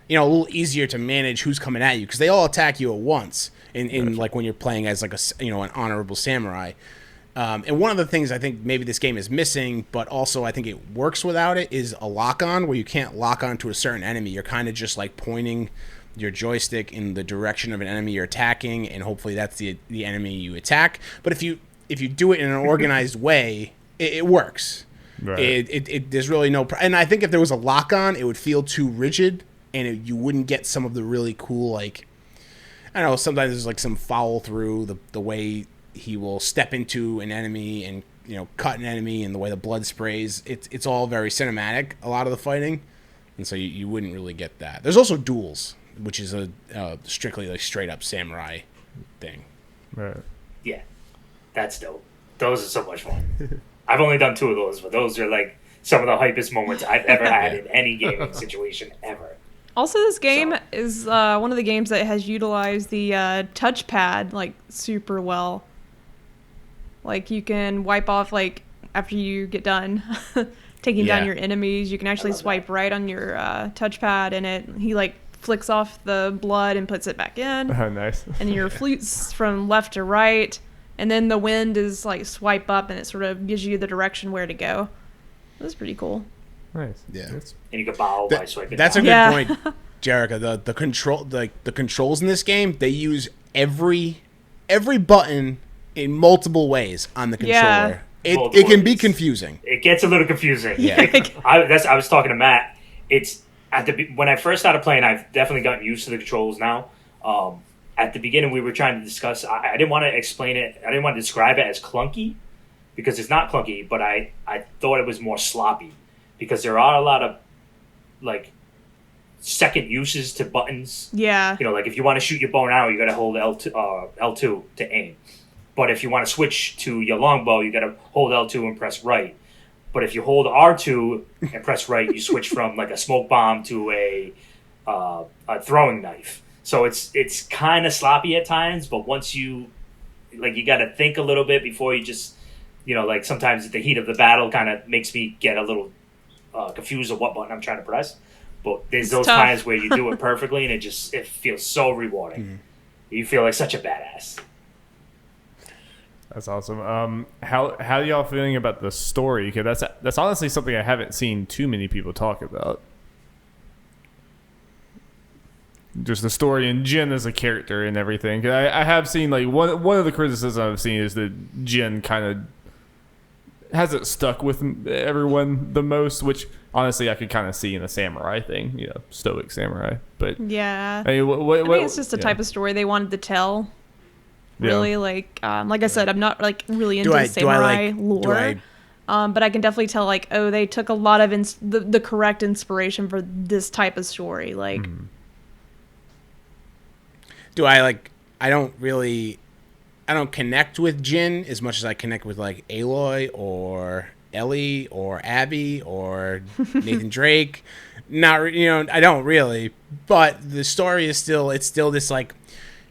little easier to manage who's coming at you, because they all attack you at once in like when you're playing as like an honorable samurai. And one of the things I think maybe this game is missing, but also I think it works without it, is a lock-on, where you can't lock on to a certain enemy. You're kind of just like pointing your joystick in the direction of an enemy you're attacking, and hopefully that's the enemy you attack. But if you do it in an organized way, it works. Right. There's really no and I think if there was a lock-on, it would feel too rigid, and you wouldn't get some of the really cool, like, I don't know, sometimes there's like some follow through, the way he will step into an enemy and cut an enemy, and the way the blood sprays. It's all very cinematic, a lot of the fighting, and so you wouldn't really get that. There's also duels, which is a strictly like straight up samurai thing. Right. Yeah, that's dope. Those are so much fun. I've only done 2 of those, but those are like some of the hypest moments I've ever had in any gaming situation ever. Also, this game is one of the games that has utilized the touchpad like super well. Like you can wipe off, like after you get done taking down your enemies, you can actually swipe right on your touchpad, and he like flicks off the blood and puts it back in. Oh, nice. And your flute's from left to right, and then the wind is like swipe up, and it sort of gives you the direction where to go. That's pretty cool. Nice. Yeah. And you can bow by swiping. That's a down. good point, Jerica. The controls in this game, they use every button in multiple ways on the controller. It can be confusing. It gets a little confusing. Yeah. I was talking to Matt. It's when I first started playing, I've definitely gotten used to the controls now. At the beginning, we were trying to discuss. I didn't want to explain it. I didn't want to describe it as clunky, because it's not clunky. But I thought it was more sloppy, because there are a lot of like second uses to buttons. Yeah. Like if you want to shoot your bow and arrow, you got to hold L2 to aim. But if you want to switch to your longbow, you got to hold L2 and press right. But if you hold R2 and press right, you switch from like a smoke bomb to a throwing knife. So it's kind of sloppy at times, but once you got to think a little bit before you just, like sometimes the heat of the battle kind of makes me get a little confused of what button I'm trying to press. But there's those times where you do it perfectly, and it feels so rewarding. Mm-hmm. You feel like such a badass. That's awesome. How y'all feeling about the story? Because that's honestly something I haven't seen too many people talk about. just the story and Jin as a character and everything. I have seen like one of the criticisms I've seen is that Jin kind of hasn't stuck with everyone the most, which honestly I could kind of see in a samurai thing, stoic samurai. But Yeah. I mean, I think it's just the type of story they wanted to tell. Really, like I said, I'm not like really into samurai lore. But I can definitely tell, like, they took a lot of the correct inspiration for this type of story. Like, I don't connect with Jin as much as I connect with like Aloy or Ellie or Abby or Nathan Drake. Not, I don't really. But the story is still this like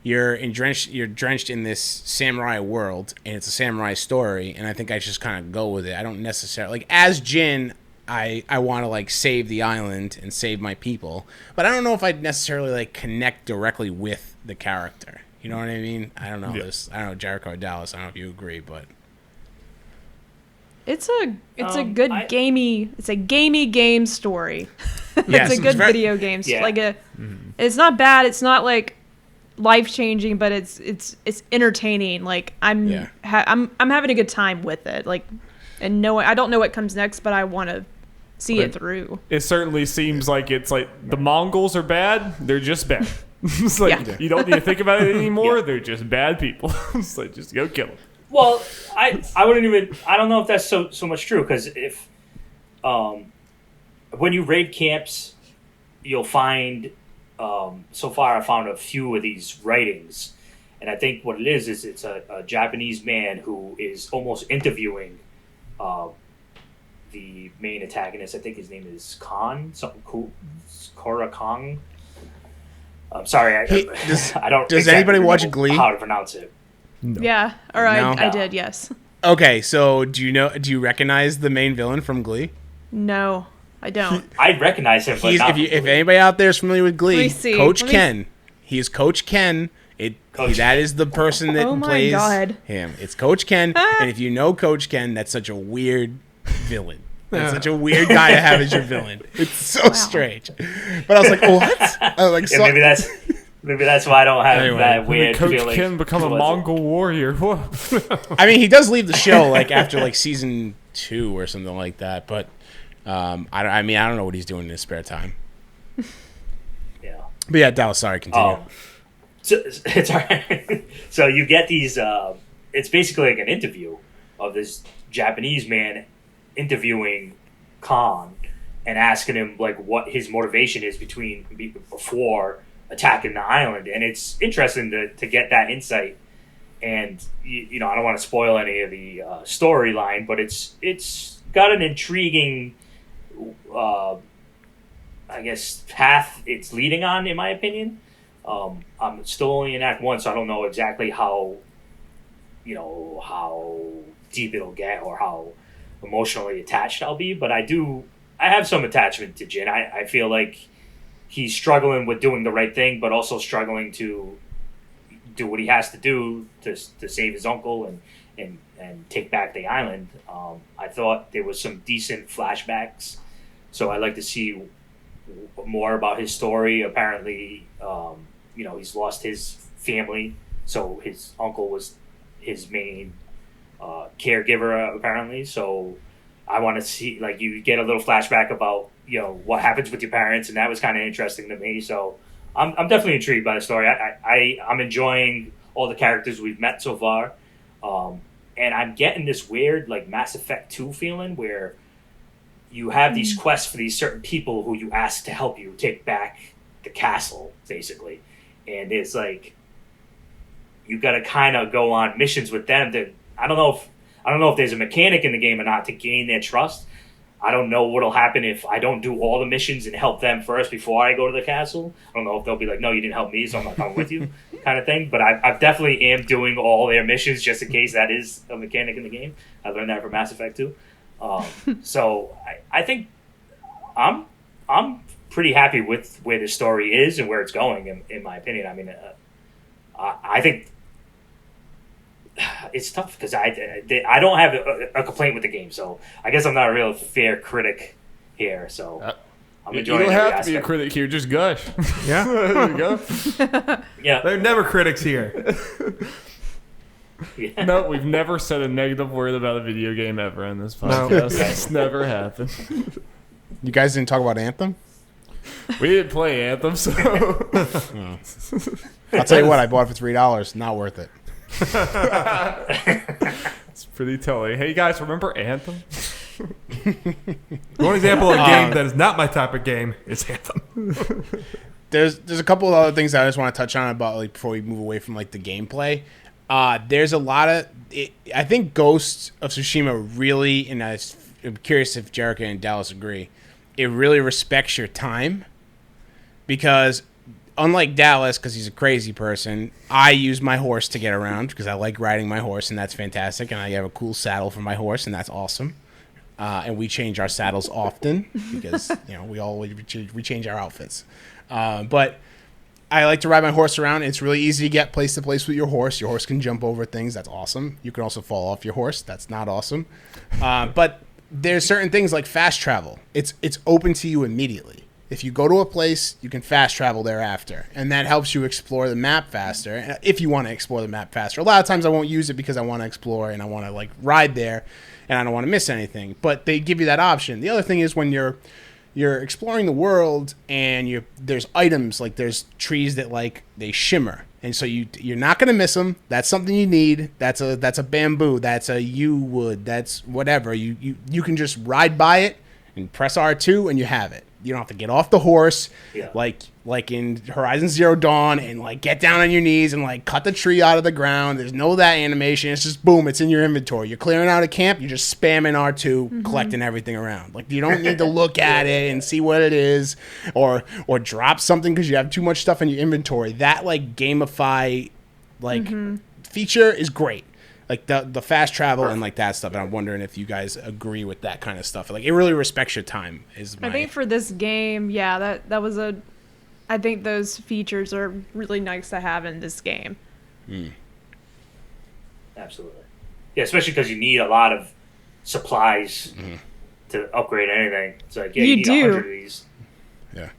you're drenched in this samurai world, and it's a samurai story, and I think I just kind of go with it. I don't necessarily like as Jin. I want to like save the island and save my people, but I don't know if I'd necessarily like connect directly with the character. You know what I mean? I don't know I don't know, Jericho or Dallas. I don't know if you agree, but it's a good gamey game story. Yes, it's a good video game. Yeah. Like it's not bad. It's not like life changing, but it's entertaining. Like I'm having a good time with it. Like, and I don't know what comes next, but I want to see it through. It certainly seems like it's like the Mongols are bad. They're just bad. It's like you don't need to think about it anymore. They're just bad people. It's like just go kill them. Well, I wouldn't even. I don't know if that's so much true, because if when you raid camps, you'll find. So far, I found a few of these writings, and I think what it is it's a Japanese man who is almost interviewing the main antagonist. I think his name is Khan, something cool, Kora Kong. I'm sorry, I don't. Does exactly anybody watch remember Glee? how to pronounce it? No. Yeah, or I No? did. Yes. okay. So do you recognize the main villain from Glee? No, I don't. I recognize him, but not If anybody out there is familiar with Let Glee, me see. Coach Let me Ken. He is Coach Ken. That is the person that Oh my plays God. him. It's Coach Ken, and if you know Coach Ken, that's such a weird villain. That's such a weird guy to have as your villain. It's so strange. But I was like, what? I was like, yeah, maybe that's why I don't have Anyway, that weird Coach feeling. Ken become a towards it. Mongol warrior. Whoa. I mean, he does leave the show like after like season 2 or something like that. But I don't know what he's doing in his spare time. Yeah. But yeah, Dallas, sorry, continue. So it's all right. So you get these. It's basically like an interview of this Japanese man interviewing Khan and asking him like what his motivation is before attacking the island, and it's interesting to get that insight. And I don't want to spoil any of the storyline, but it's got an intriguing, I guess, path it's leading on, in my opinion. I'm still only in Act 1, so I don't know exactly how deep it'll get or how emotionally attached I'll be, but I have some attachment to Jin. I feel like he's struggling with doing the right thing, but also struggling to do what he has to do to save his uncle and take back the island. I thought there was some decent flashbacks, so I'd like to see more about his story. Apparently, he's lost his family, so his uncle was his main caregiver, apparently. So I want to see, like, you get a little flashback about what happens with your parents, and that was kind of interesting to me. So I'm definitely intrigued by the story. I'm enjoying all the characters we've met so far, and I'm getting this weird like Mass Effect 2 feeling where you have these quests for these certain people who you ask to help you take back the castle, basically, and it's like you got to kind of go on missions with them. I don't know if there's a mechanic in the game or not to gain their trust. I don't know what'll happen if I don't do all the missions and help them first before I go to the castle. I don't know if they'll be like, no, you didn't help me, so I'm not coming with you, kind of thing. But I definitely am doing all their missions just in case that is a mechanic in the game. I learned that from Mass Effect 2. So I think I'm pretty happy with where the story is and where it's going, in my opinion. I mean, I think it's tough because I don't have a complaint with the game, so I guess I'm not a real fair critic here. So I'm You enjoying don't every have to be a aspect. critic here. Just gush. Yeah. There you go. Yeah. There are never critics here. Yeah. No, we've never said a negative word about a video game ever in this No. podcast. That's never happened. You guys didn't talk about Anthem? We didn't play Anthem, so I'll tell you what, I bought it for $3. Not worth it. it's pretty telling. Hey guys, remember Anthem? One example of a game that is not my type of game is Anthem. There's a couple of other things that I just want to touch on about like before we move away from like the gameplay. There's a lot of I think Ghost of Tsushima really, and I'm curious if Jericho and Dallas agree, it really respects your time, because unlike Dallas, because he's a crazy person, I use my horse to get around because I like riding my horse, and that's fantastic, and I have a cool saddle for my horse, and that's awesome. And we change our saddles often because we change our outfits. But I like to ride my horse around. It's really easy to get place to place with your horse. Your horse can jump over things. That's awesome. You can also fall off your horse. That's not awesome. But there's certain things like fast travel. It's open to you immediately. If you go to a place, you can fast travel thereafter, and that helps you explore the map faster. If you want to explore the map faster, a lot of times I won't use it because I want to explore and I want to like ride there, and I don't want to miss anything. But they give you that option. The other thing is when you're exploring the world and there's items, like there's trees that like they shimmer, and so you're not gonna miss them. That's something you need. That's a bamboo. That's a yew wood. That's whatever. You can just ride by it and press R2 and you have it. You don't have to get off the horse, like in Horizon Zero Dawn, and like get down on your knees and like cut the tree out of the ground. There's no that animation. It's just boom, it's in your inventory. You're clearing out a camp. You're just spamming R2, collecting everything around. Like you don't need to look at it and see what it is, or drop something because you have too much stuff in your inventory. That like gamify feature is great. Like the fast travel and like that stuff, and I'm wondering if you guys agree with that kind of stuff. Like it really respects your time. I think for this game, yeah, that was I think those features are really nice to have in this game. Absolutely. Yeah, especially because you need a lot of supplies to upgrade anything. It's like, yeah, you need 100 of these. Yeah.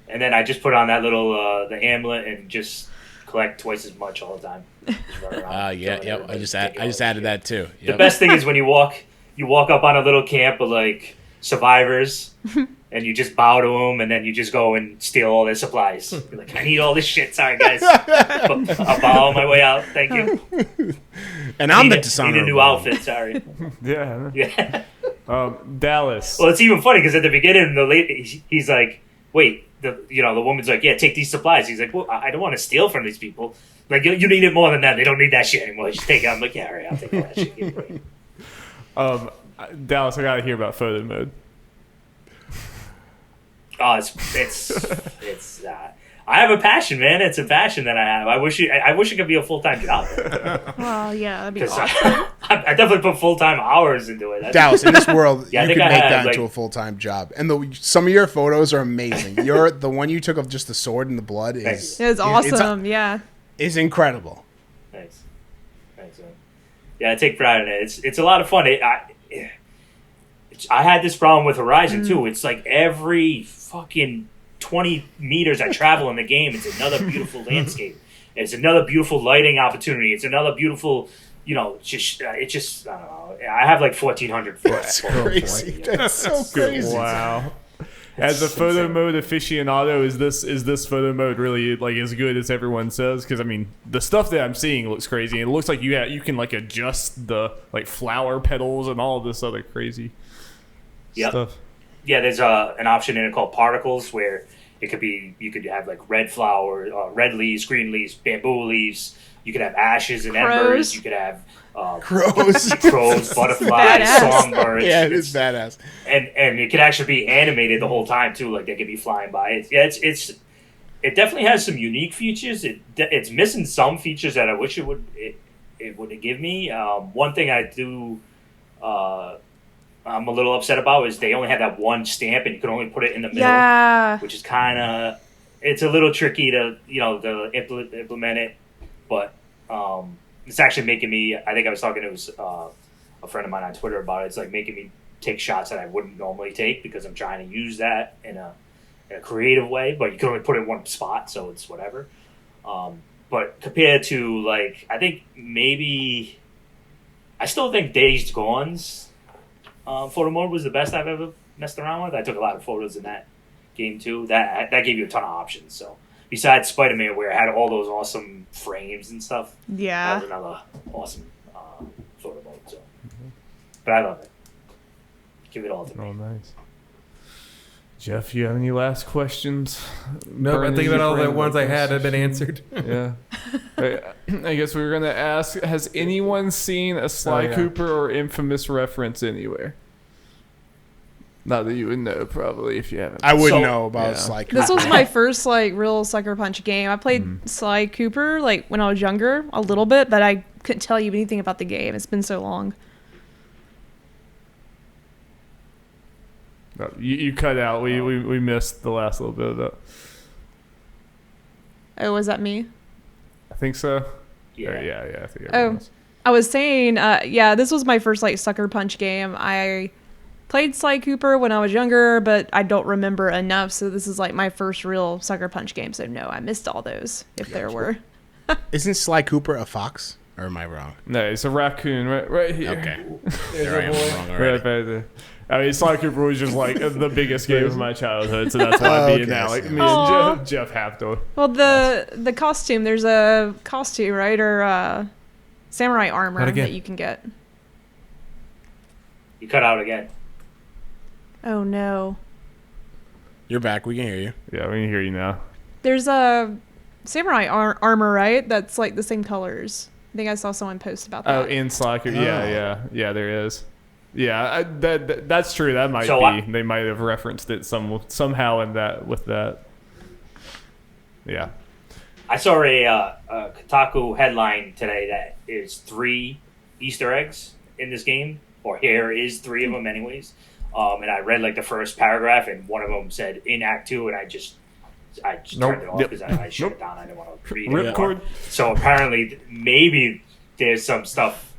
And then I just put on that little the amulet and just collect twice as much all the time. Yeah. I just added that too. Yep. The best thing is when you walk up on a little camp of like survivors, and you just bow to them, and then you just go and steal all their supplies. You're like, I need all this shit. Sorry, guys. I'll bow on my way out. Thank you. And I'm the Need dishonorable. a new outfit. Sorry. Yeah. Yeah. Dallas. Well, it's even funny because at the beginning, he's like, "Wait." The woman's like, "Yeah, take these supplies." He's like, "Well, I don't want to steal from these people. Like, you need it more than that. They don't need that shit anymore. Just take it." I'm like, "Yeah, all right, I'll take all that shit." Give it away. Dallas, I gotta hear about photo mode. Oh, it's. I have a passion, man. It's a passion that I have. I wish it could be a full-time job. Well, yeah, that'd be 'Cause awesome. I definitely put full-time hours into it. Dallas, in this world, Yeah, I you think could I make had, that like- into a full-time job. And some of your photos are amazing. The one you took of just the sword and the blood is It was awesome, yeah. is incredible. Thanks, man. Yeah, I take pride in it. It's a lot of fun. I had this problem with Horizon too. It's like every fucking 20 meters I travel in the game, it's another beautiful landscape. It's another beautiful lighting opportunity. It's another beautiful, it's just I don't know. I have like 1,400 That's crazy. That's so crazy. Wow. As a photo mode aficionado, is this photo mode really like as good as everyone says? Because I mean, the stuff that I'm seeing looks crazy. It looks like you can like adjust the like flower petals and all of this other crazy stuff. Yeah, there's an option in it called particles where you could have like red flower, red leaves, green leaves, bamboo leaves. You could have ashes and embers. You could have Crows, butterflies, Badass. songbirds. Yeah, it is badass. And it could actually be animated the whole time too. Like they could be flying by. It definitely has some unique features. It's missing some features that I wish it would give me. One thing I do. I'm a little upset about is they only have that one stamp and you can only put it in the middle, which is it's a little tricky to implement it, but it's actually making me. I think I was talking to a friend of mine on Twitter about it. It's like making me take shots that I wouldn't normally take because I'm trying to use that in in a creative way, but you can only put it in one spot, so it's whatever. But compared to like, I think maybe I still think Days Gone's photo mode was the best I've ever messed around with. I took a lot of photos in that game too. That gave you a ton of options. So besides Spider-Man, where it had all those awesome frames and stuff, Yeah. that was another awesome photo mode. So, but I love it. Give it all to me. Oh, nice. Jeff, you have any last questions? Nope, I think about all the ones I had have been answered. Yeah. I guess we were going to ask, has anyone seen a Sly Cooper or Infamous reference anywhere? Not that you would know, probably, if you haven't. I wouldn't know about Sly Cooper. This was my first like real Sucker Punch game. I played Sly Cooper like when I was younger, a little bit, but I couldn't tell you anything about the game. It's been so long. No, you cut out. We missed the last little bit of that. Oh, was that me? I think so. Yeah. Yeah. I think Oh, was. I was saying, this was my first like Sucker Punch game. I played Sly Cooper when I was younger, but I don't remember enough. So this is like my first real Sucker Punch game. So no, I missed all those if there were. Isn't Sly Cooper a fox? Or am I wrong? No, it's a raccoon right here. Okay. There I am wrong already. Right there. I mean, Sly Cooper was just like the biggest game of my childhood, so that's why I'm being now. Like me and Jeff have to. Well, the costume, there's a costume, right, or samurai armor that you can get. You cut out again. Oh no. You're back. We can hear you. Yeah, we can hear you now. There's a samurai armor, right? That's like the same colors. I think I saw someone post about that. Oh, in Sly Cooper. Yeah, there is. Yeah, that's true. That might So be. They might have referenced it somehow in that with that. Yeah. I saw a Kotaku headline today that is 3 Easter eggs in this game, or here is 3 of them anyways. And I read like the first paragraph, and one of them said in Act 2, and I just turned it off because I shut it down. I didn't want to read it anymore. So apparently, maybe there's some stuff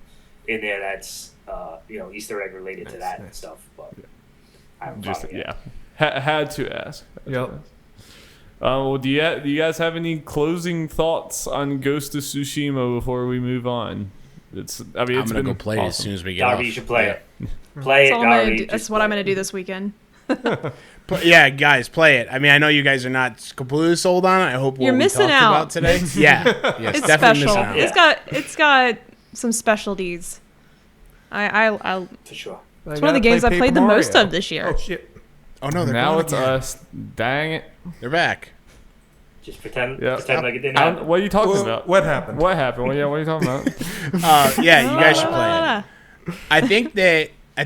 in there that's Easter egg related to that and stuff. But I haven't found it yet. Had to ask. Yep. Well, do you guys have any closing thoughts on Ghost of Tsushima before we move on? I'm gonna go play it as soon as we get Darby, off. you should play it. Play it, Darby. That's what I'm going to do this weekend. Yeah, guys, play it. I mean, I know you guys are not completely sold on it. I hope You're what we missing talked out. about today. Yeah, yes, It's definitely special. missing out. It's got some specialties. I For sure. It's one of the games I played the most of this year. Oh shit! Oh no, they're now gone it's again. us. Dang it. They're back. Just pretend Yeah. like it didn't happen. What are you talking about? What happened? What happened? What are you talking about? Yeah, you guys should play it. I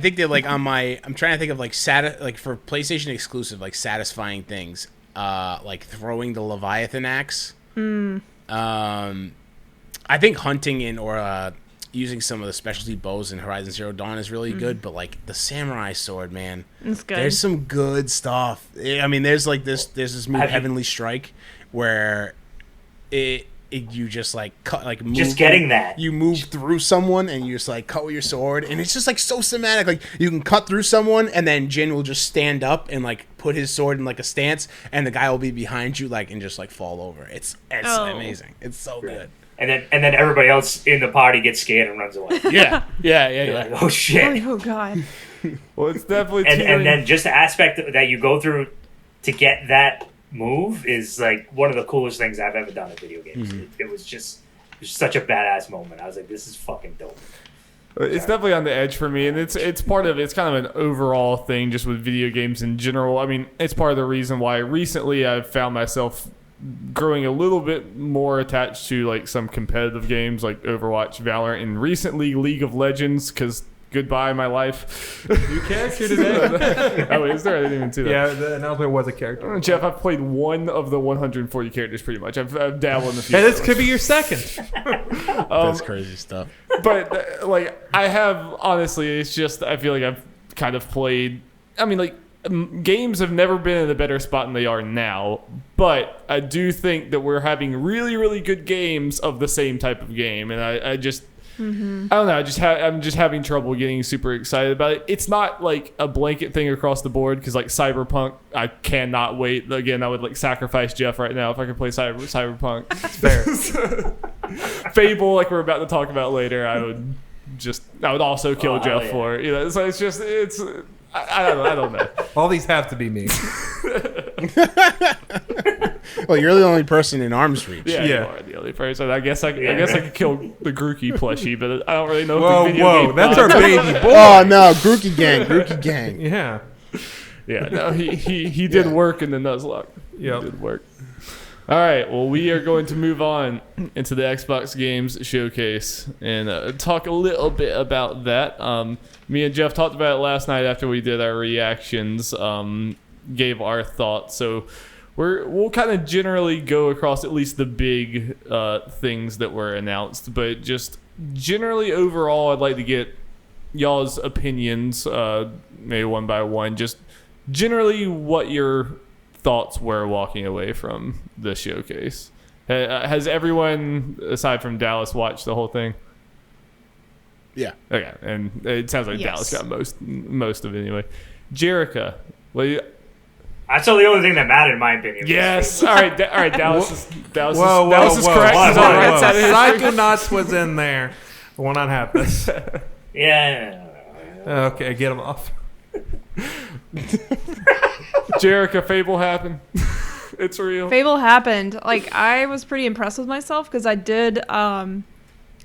think that like on my, I'm trying to think of like for PlayStation exclusive, like satisfying things, like throwing the Leviathan axe. I think hunting or using some of the specialty bows in Horizon Zero Dawn is really good, but like the samurai sword, man, It's good. there's some good stuff. I mean, there's this move, Heavenly Strike, where you just like cut, like move, Just getting that. you move through someone and you just like cut with your sword, and it's just like so cinematic. Like you can cut through someone, and then Jin will just stand up and like put his sword in like a stance, and the guy will be behind you like and just like fall over. It's amazing. It's so good. And then everybody else in the party gets scared and runs away. Yeah. You're like, oh shit. Oh god. Well, it's definitely And then just the aspect that you go through to get that move is like one of the coolest things I've ever done in video games. It was such a badass moment. I was like, this is fucking dope. It's definitely on the edge for me, and it's part of it's kind of an overall thing just with video games in general. I mean, it's part of the reason why recently I've found myself growing a little bit more attached to like some competitive games like Overwatch, Valorant, and recently League of Legends, because goodbye my life. New character today. Oh, is there? I didn't even see that. Yeah, the announcement was a character. Jeff, I've played one of the 140 characters pretty much. I've dabbled in a few. Hey, this could be your second. That's crazy stuff. But like I have, honestly, it's just I feel like I've kind of played. I mean, like games have never been in a better spot than they are now. But I do think that we're having really, really good games of the same type of game, and I just I don't know. I'm just having trouble getting super excited about it. It's not like a blanket thing across the board because like Cyberpunk, I cannot wait. Again, I would like sacrifice Jeff right now if I could play Cyberpunk. Fair. Fable, like we're about to talk about later, I would also kill Jeff yeah. for. You know, so it's. I don't know. All these have to be me. Well, you're the only person in arm's reach. Yeah, Yeah. you are the only person. I guess I could kill the Grookey plushie, but I don't really know. Whoa, if the video whoa, game that's our baby boy. Oh no, Grookey gang. Yeah. Yeah, no, he did work in the Nuzlocke. Yep. He did work. All right, well, we are going to move on into the Xbox Games Showcase and talk a little bit about that. Me and Jeff talked about it last night after we did our reactions, gave our thoughts. So we'll kind of generally go across at least the big things that were announced, but just generally overall, I'd like to get y'all's opinions, maybe one by one. Just generally, what your thoughts were walking away from the showcase. Has everyone aside from Dallas watched the whole thing? Yeah. Okay, and it sounds like Yes. Dallas got most of it anyway. Jerica, I saw the only thing that mattered in my opinion. yes. All right, Dallas is Dallas is whoa, correct. whoa, He's on the right whoa. side of history. Psychonauts was in there. I will not have this. Yeah. Okay, get him off. Jerica, Fable happened. It's real. Fable happened. Like, I was pretty impressed with myself because I did, I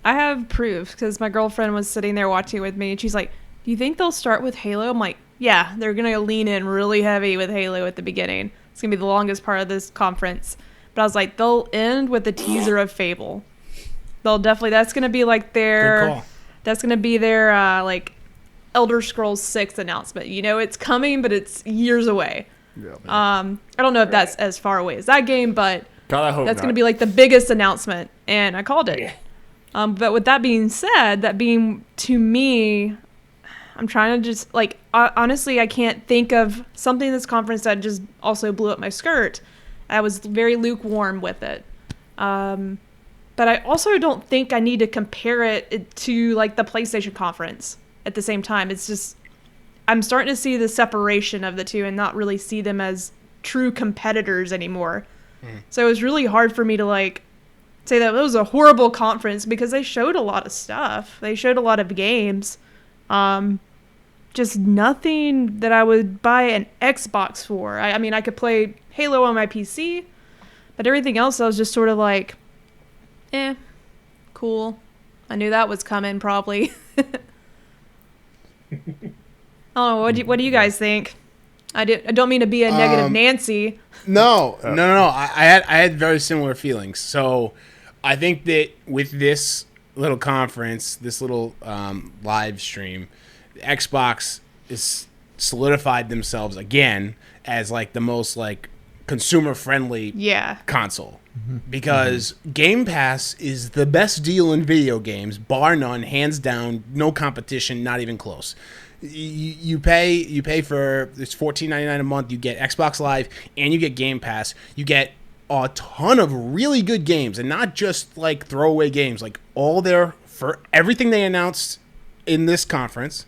have proof because my girlfriend was sitting there watching with me and she's like, do you think they'll start with Halo? I'm like, yeah, they're going to lean in really heavy with Halo at the beginning. It's going to be the longest part of this conference. But I was like, they'll end with a teaser of Fable. They'll definitely, that's going to be like Good their, call. that's going to be their, like, Elder Scrolls 6 announcement. You know, it's coming, but it's years away. Yeah, I don't know if that's as far away as that game, but God, I hope that's not. going to be like the biggest announcement, and I called it. Yeah. But with that being said, that being to me, I'm trying to just like honestly, I can't think of something in this conference that just also blew up my skirt. I was very lukewarm with it. But I also don't think I need to compare it to like the PlayStation conference at the same time. It's just I'm starting to see the separation of the two and not really see them as true competitors anymore. So it was really hard for me to like say that it was a horrible conference because they showed a lot of stuff. They showed a lot of games. Just nothing that I would buy an Xbox for. I mean, I could play Halo on my PC, but everything else I was just sort of like, cool. I knew that was coming probably. Oh, what do you guys think? I don't mean to be a negative Nancy. No. I had very similar feelings. So I think that with this little conference, this little live stream, Xbox is solidified themselves again as like the most like consumer friendly console. Because Game Pass is the best deal in video games, bar none, hands down, no competition, not even close. You pay for it's $14.99 a month. You get Xbox Live and you get Game Pass. You get a ton of really good games and not just like throwaway games. Like for everything they announced in this conference,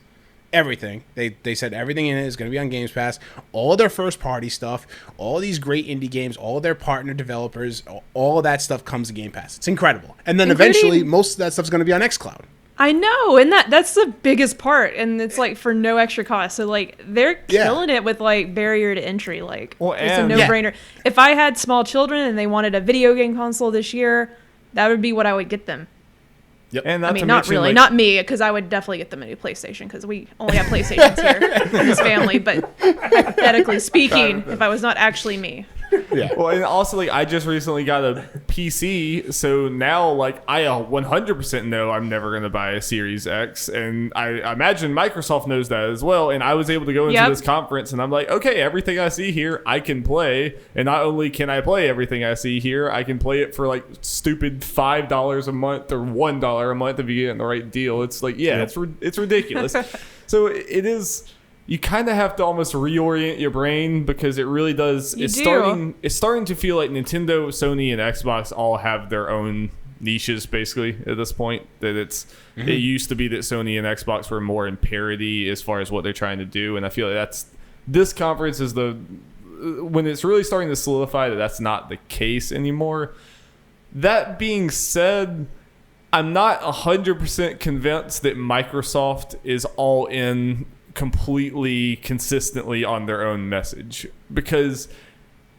everything they said everything in it is going to be on Game Pass. All their first party stuff, all these great indie games, all their partner developers, all of that stuff comes to Game Pass. It's incredible. And then eventually, most of that stuff's going to be on xCloud. I know, and that's the biggest part, and it's like for no extra cost. So like they're killing it with like barrier to entry, like it's a no-brainer. If I had small children and they wanted a video game console this year, that would be what I would get them. Yep. And I mean, not really, not me, because I would definitely get them a new PlayStation because we only have PlayStations here in this family. But hypothetically speaking, if I was not actually me. Yeah. Well, and also, like, I just recently got a PC, so now, like, I 100% know I'm never going to buy a Series X, and I imagine Microsoft knows that as well, and I was able to go into this conference, and I'm like, okay, everything I see here, I can play, and not only can I play everything I see here, I can play it for, like, stupid $5 a month or $1 a month if you get in the right deal. It's like, it's ridiculous. So it is... You kind of have to almost reorient your brain because it really does. It's starting to feel like Nintendo, Sony, and Xbox all have their own niches basically at this point. That it used to be that Sony and Xbox were more in parity as far as what they're trying to do, and I feel like this conference is when it's really starting to solidify that that's not the case anymore. That being said, I'm not 100% convinced that Microsoft is all in completely consistently on their own message, because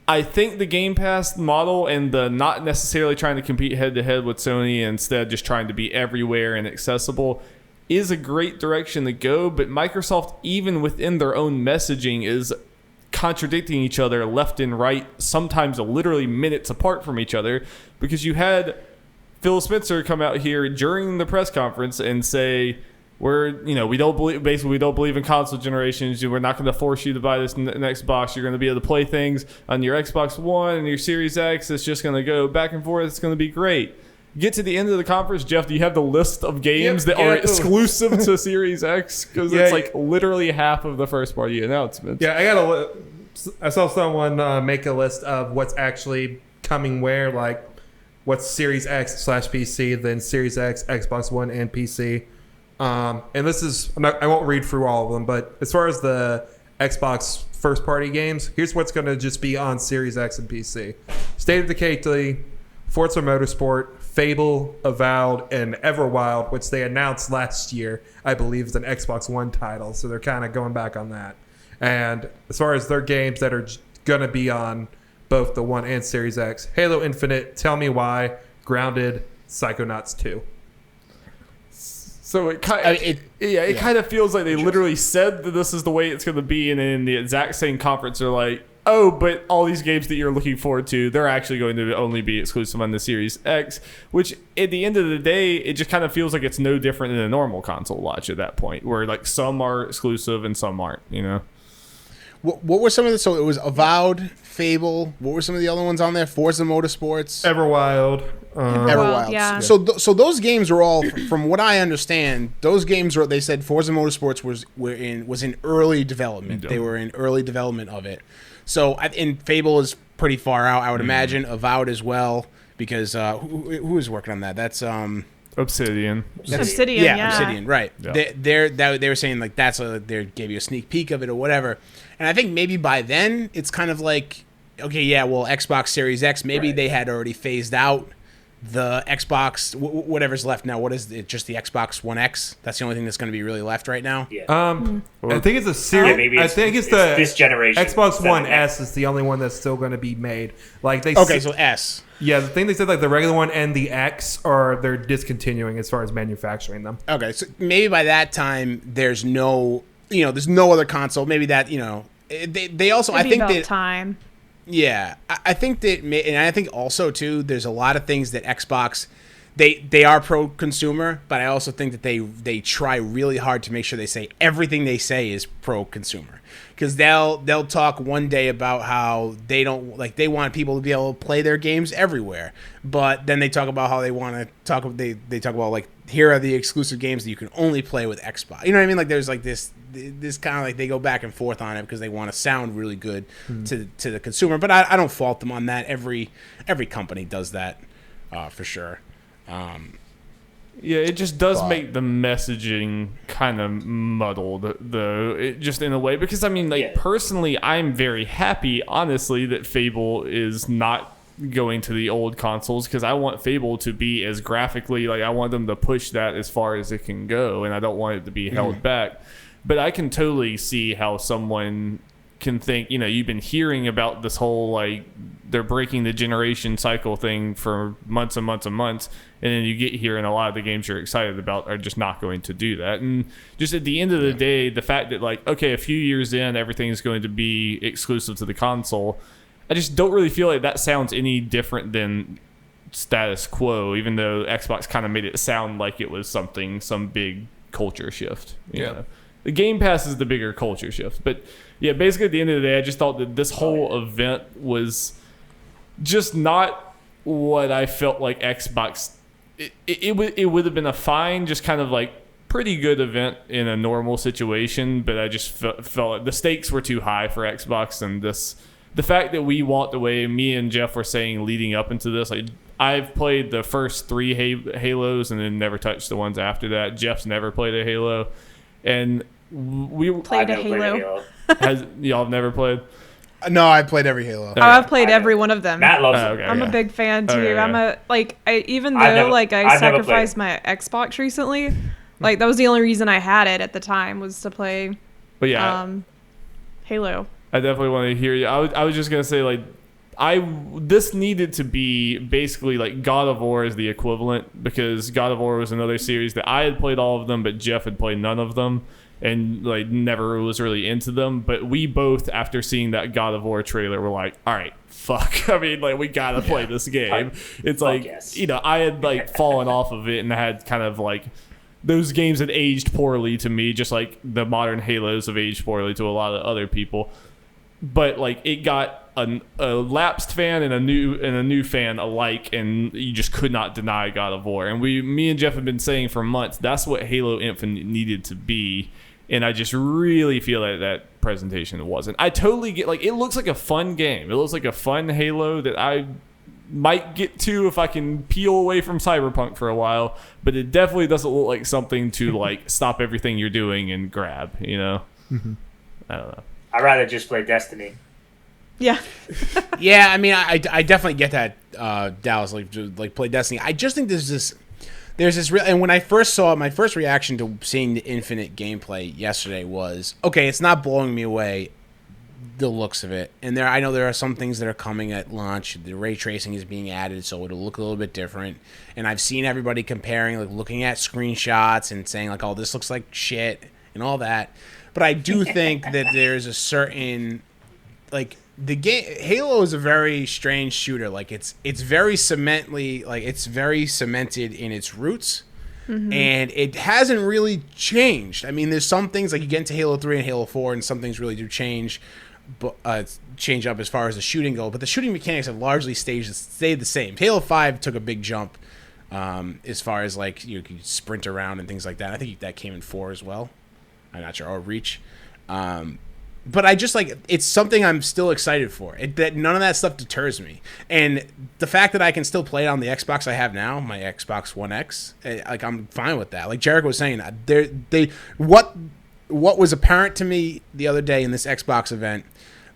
I think the Game Pass model and the not necessarily trying to compete head to head with Sony, instead just trying to be everywhere and accessible, is a great direction to go. But Microsoft, even within their own messaging, is contradicting each other left and right, sometimes literally minutes apart from each other, because you had Phil Spencer come out here during the press conference and say, we don't believe in console generations. We're not going to force you to buy this next box. You're going to be able to play things on your Xbox One and your Series X. It's just going to go back and forth. It's going to be great. Get to the end of the conference, Jeff. Do you have the list of games that are exclusive to Series X? Because it's like literally half of the first party announcements. Yeah, I saw someone make a list of what's actually coming where, like what's Series X/PC, then Series X, Xbox One, and PC. And this is, I won't read through all of them, but as far as the Xbox first-party games, here's what's going to just be on Series X and PC. State of Decay 3, Forza Motorsport, Fable, Avowed, and Everwild, which they announced last year, I believe is an Xbox One title, so they're kind of going back on that. And as far as their games that are going to be on both the One and Series X, Halo Infinite, Tell Me Why, Grounded, Psychonauts 2. So it kind of feels like they literally said that this is the way it's going to be, and then in the exact same conference they're like, oh, but all these games that you're looking forward to, they're actually going to only be exclusive on the Series X, which at the end of the day, it just kind of feels like it's no different than a normal console launch at that point, where like some are exclusive and some aren't, What were some of the? So it was Avowed, Fable. What were some of the other ones on there? Forza Motorsports, Everwild. Everwild. Yeah. So those games were all, from what I understand, those games were. They said Forza Motorsports was in early development. Yeah. They were in early development of it. So and Fable is pretty far out, I would imagine. Avowed as well, because who is working on that? That's Obsidian. Obsidian, yeah. Obsidian, right. Yeah. They were saying like they gave you a sneak peek of it or whatever. And I think maybe by then it's kind of like, okay, yeah, well, Xbox Series X, maybe they had already phased out the Xbox, whatever's left now. What is it? Just the Xbox One X? That's the only thing that's going to be really left right now? Yeah. I think it's a series. maybe I think it's the this generation. Xbox One S is the only one that's still going to be made. Like so S. Yeah, the thing they said, like the regular one and the X they're discontinuing as far as manufacturing them. Okay, so maybe by that time there's no other console. Maybe that, they also, It'd I be think about that time. Yeah, I think that, and I think also too, there's a lot of things that Xbox, they are pro-consumer, but I also think that they try really hard to make sure they say everything they say is pro-consumer, because they'll talk one day about how they want people to be able to play their games everywhere, but then they talk about how they want to talk. They talk about like, here are the exclusive games that you can only play with Xbox. You know what I mean? Like there's like this kind of like, they go back and forth on it because they want to sound really good to the consumer. But I don't fault them on that. Every company does that for sure. Yeah, it just does make the messaging kind of muddled, though. It just in a way, because I mean, like personally, I'm very happy, honestly, that Fable is not going to the old consoles, because I want Fable to be as graphically, like I want them to push that as far as it can go, and I don't want it to be held back. But I can totally see how someone can think, you've been hearing about this whole, like, they're breaking the generation cycle thing for months and months and months, and then you get here and a lot of the games you're excited about are just not going to do that. And just at the end of the day, the fact that, like, okay, a few years in, everything's going to be exclusive to the console, I just don't really feel like that sounds any different than status quo, even though Xbox kind of made it sound like it was some big culture shift. You know? The Game Pass is the bigger culture shift. But yeah, basically at the end of the day, I just thought that this whole event was just not what I felt like Xbox. It would have been a fine, just kind of like pretty good event in a normal situation, but I just felt like the stakes were too high for Xbox, and the fact that we walked away, me and Jeff were saying leading up into this, like, I've played the first 3 Halos and then never touched the ones after that. Jeff's never played a Halo, and we Played a I've never Halo. y'all have never played. No, I played every Halo. Oh, I've played every one of them. Matt loves it. Okay, I'm a big fan too. Okay, I'm yeah. even though I've never- like I I've never sacrificed my Xbox recently, like that was the only reason I had it at the time was to play But yeah, Halo. I definitely want to hear you. I was just gonna say, like, this needed to be basically like God of War is the equivalent, because God of War was another series that I had played all of them, but Jeff had played none of them and like never was really into them. But we both, after seeing that God of War trailer, were like, all right, fuck. I mean, like, we gotta play this game. It's like, yes. you know, I had like fallen off of it and had kind of like, those games had aged poorly to me, just like the modern Halos have aged poorly to a lot of other people. But like, it got a lapsed fan and a new fan alike, and you just could not deny God of War. And me and Jeff have been saying for months that's what Halo Infinite needed to be, and I just really feel that presentation wasn't. I totally get, like, it looks like a fun game. It looks like a fun Halo that I might get to if I can peel away from Cyberpunk for a while, but it definitely doesn't look like something to like stop everything you're doing and grab, you know? I don't know. I'd rather just play Destiny. Yeah. Yeah, I mean, I definitely get that, Dallas, like play Destiny. I just think there's this real, and when I first saw it, my first reaction to seeing the Infinite gameplay yesterday was, okay, it's not blowing me away, the looks of it. And I know there are some things that are coming at launch. The ray tracing is being added, so it'll look a little bit different. And I've seen everybody comparing, like looking at screenshots and saying like, oh, this looks like shit and all that. But I do think that there's a certain, like, the game Halo is a very strange shooter. Like it's very very cemented in its roots, and it hasn't really changed. I mean, there's some things like you get into Halo 3 and Halo 4, and some things really do change, but change up as far as the shooting go. But the shooting mechanics have largely stayed the same. Halo 5 took a big jump as far as like you could sprint around and things like that. I think that came in 4 as well. I'm not sure. Or Reach. But I just like, it's something I'm still excited for. That none of that stuff deters me, and the fact that I can still play it on the Xbox I have now, my Xbox One X, like I'm fine with that. Like Jericho was saying, what was apparent to me the other day in this Xbox event,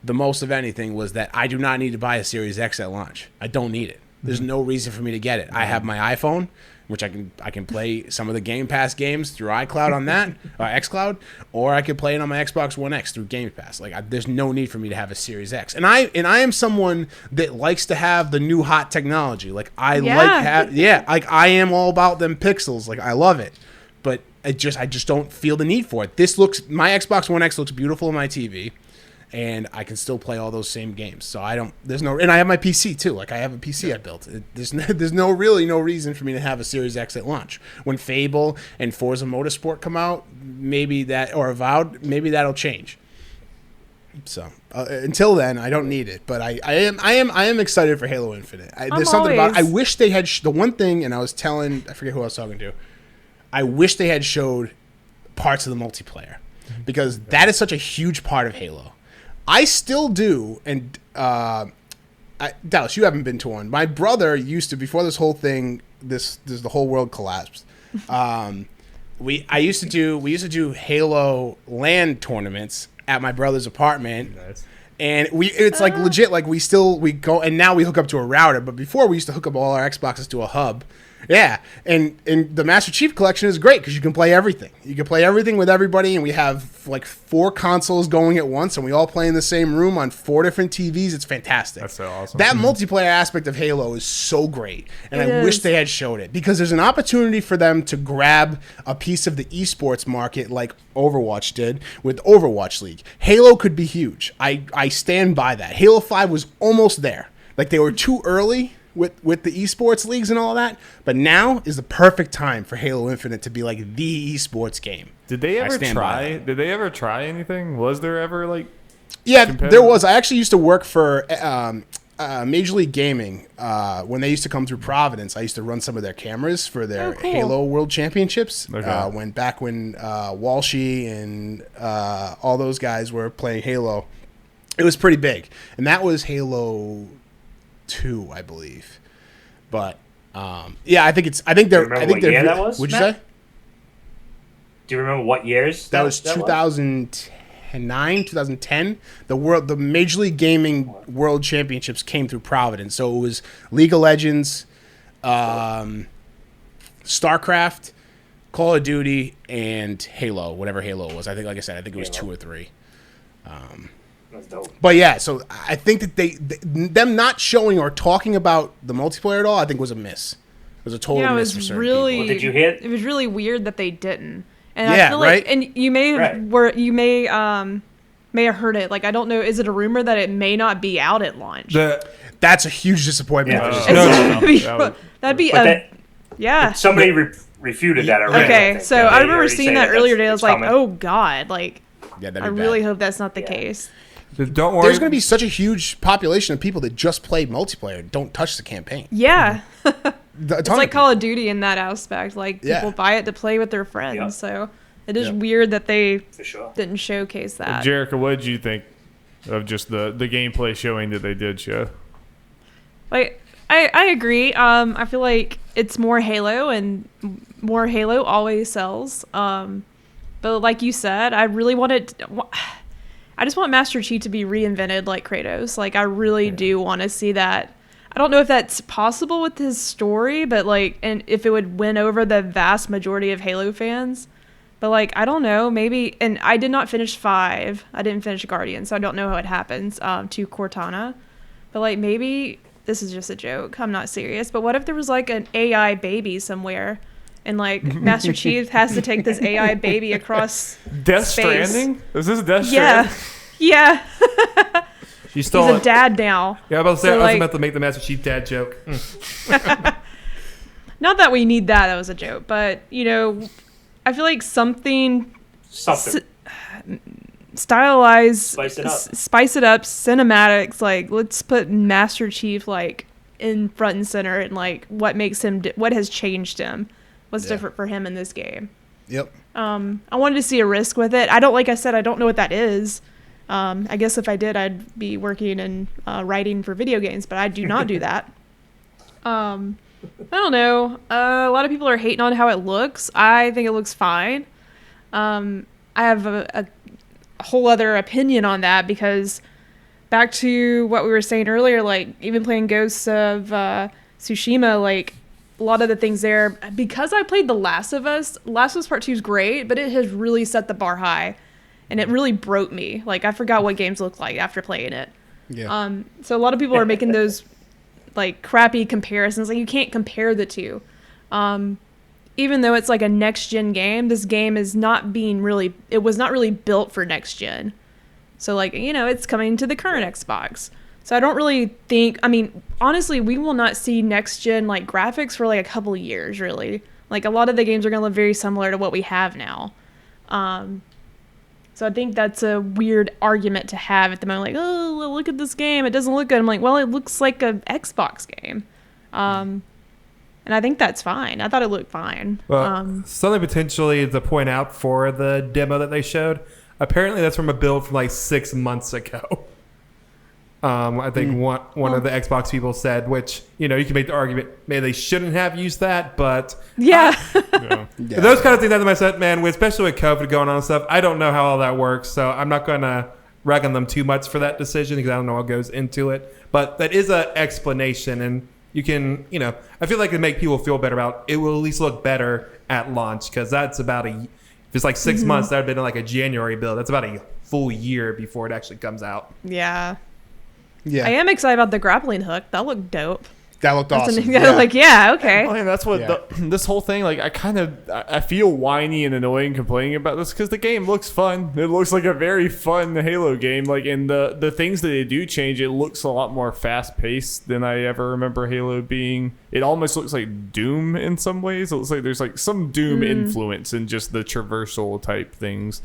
the most of anything, was that I do not need to buy a Series X at launch. I don't need it. There's no reason for me to get it. I have my iPhone, which I can play some of the Game Pass games through iCloud on that, or xCloud, or I could play it on my Xbox One X through Game Pass. Like, there's no need for me to have a Series X. And I am someone that likes to have the new hot technology. Like, I am all about them pixels. Like, I love it. But I just don't feel the need for it. My Xbox One X looks beautiful on my TV, and I can still play all those same games. So and I have my PC too. Like I have a PC I built. There's no reason for me to have a Series X at launch. When Fable and Forza Motorsport come out, or Avowed, maybe that'll change. So until then, I don't need it. But I am excited for Halo Infinite. There's something about it. I wish they had the one thing, and I forget who I was talking to. I wish they had showed parts of the multiplayer, because that is such a huge part of Halo. I still do, and Dallas, you haven't been to one. My brother used to, before this whole thing, the whole world collapsed. We used to do Halo LAN tournaments at my brother's apartment. Nice. And it's like legit, like we go, and now we hook up to a router. But before, we used to hook up all our Xboxes to a hub. Yeah, and the Master Chief Collection is great because you can play everything. You can play everything with everybody, and we have like 4 consoles going at once, and we all play in the same room on 4 different TVs. It's fantastic. That's so awesome. That multiplayer aspect of Halo is so great, and I wish they had showed it, because there's an opportunity for them to grab a piece of the esports market like Overwatch did with Overwatch League. Halo could be huge. I stand by that. Halo 5 was almost there. Like, they were too early with the esports leagues and all that, but now is the perfect time for Halo Infinite to be like the esports game. Did they ever try anything? Was there ever like? Yeah, there was. I actually used to work for Major League Gaming when they used to come through Providence. I used to run some of their cameras for their Halo World Championships. Okay. When Walshy and all those guys were playing Halo. It was pretty big, and that was Halo 2, I believe. But yeah, I think it's. I think they're. I think they're. Year that was? What'd you Matt? say? Do you remember what years? That was 2009, 2010. The Major League Gaming World Championships came through Providence, so it was League of Legends, StarCraft, Call of Duty, and Halo, whatever Halo was. I think, like I said, I think it was 2 or 3. That's dope. But yeah, so I think that them not showing or talking about the multiplayer at all, I think was a miss. It was a total miss for certain people. Well, did you hear? It was really weird that they didn't. And Yeah, I feel right? like, and you may have, may have heard it. Like, I don't know. Is it a rumor that it may not be out at launch? That's a huge disappointment. Yeah. That'd be yeah. Somebody refuted that already. Okay, think. so They I remember already seeing say that earlier today. I was it's like, coming. oh god, like Yeah, that'd I be really bad. hope that's not the Yeah. case. Don't worry. There's going to be such a huge population of people that just play multiplayer, don't touch the campaign. Yeah. It's It's like Call of Duty in that aspect. Like Yeah. people buy it to play with their friends. Yeah. So it is Yeah. weird that they For sure. didn't showcase that. Jericho, what did you think of just the gameplay showing that they did show? Like I agree. I feel like it's more Halo, and more Halo always sells. But like you said, I really wanted. I just want Master Chief to be reinvented like Kratos. Like I really do want to see that. I don't know if that's possible with his story, but like, and if it would win over the vast majority of Halo fans. But like, I don't know, maybe. And I did not finish 5. I didn't finish Guardian, so I don't know how it happens to Cortana. But like, maybe this is just a joke. I'm not serious. But what if there was like an AI baby somewhere, and like Master Chief has to take this AI baby across Death space. Stranding? Is this Death Yeah, Stranding? yeah. She's still He's a dad now. Yeah, I'm about to say, So, I was like- about to make the Master Chief dad joke. Not that we need that. That was a joke. But you know, I feel like something stylized, spice it up, cinematics. Like, let's put Master Chief like in front and center, and like what makes him, what has changed him, what's different for him in this game. Yep. I wanted to see a risk with it. I don't, like I said, I don't know what that is. I guess if I did, I'd be working and writing for video games, but I do not do that. I don't know. A lot of people are hating on how it looks. I think it looks fine. I have a whole other opinion on that, because back to what we were saying earlier, like even playing Ghost of Tsushima, like a lot of the things there, because I played The Last of Us Part 2 is great, but it has really set the bar high, and it really broke me. Like I forgot what games look like after playing it. Yeah. So a lot of people are making those like crappy comparisons. Like you can't compare the two. Even though it's like a next gen game, this game is not being really, it was not really built for next gen. So like, you know, it's coming to the current Xbox. So I don't really think, I mean, honestly, we will not see next gen like graphics for like a couple of years, really. Like a lot of the games are going to look very similar to what we have now. So I think that's a weird argument to have at the moment. Like, oh, well, look at this game. It doesn't look good. I'm like, well, it looks like an Xbox game. And I think that's fine. I thought it looked fine. Well, something potentially to point out for the demo that they showed. Apparently, that's from a build from like 6 months ago. I think one of the Xbox people said, which, you know, you can make the argument maybe they shouldn't have used that, but yeah. those kind of things that I said, man, especially with COVID going on and stuff, I don't know how all that works, so I'm not going to rag on them too much for that decision because I don't know what goes into it. But that is an explanation, and you can, you know, I feel like it make people feel better about it. Will at least look better at launch, because that's about if it's like 6 months, that would have been like a January build. That's about a full year before it actually comes out. Yeah. Yeah. I am excited about the grappling hook. That looked dope. That looked awesome. Like, yeah, okay. Oh, and that's what this whole thing, like, I feel whiny and annoying complaining about this because the game looks fun. It looks like a very fun Halo game. Like, and the things that they do change, it looks a lot more fast paced than I ever remember Halo being. It almost looks like Doom in some ways. It looks like there's like some Doom influence in just the traversal type things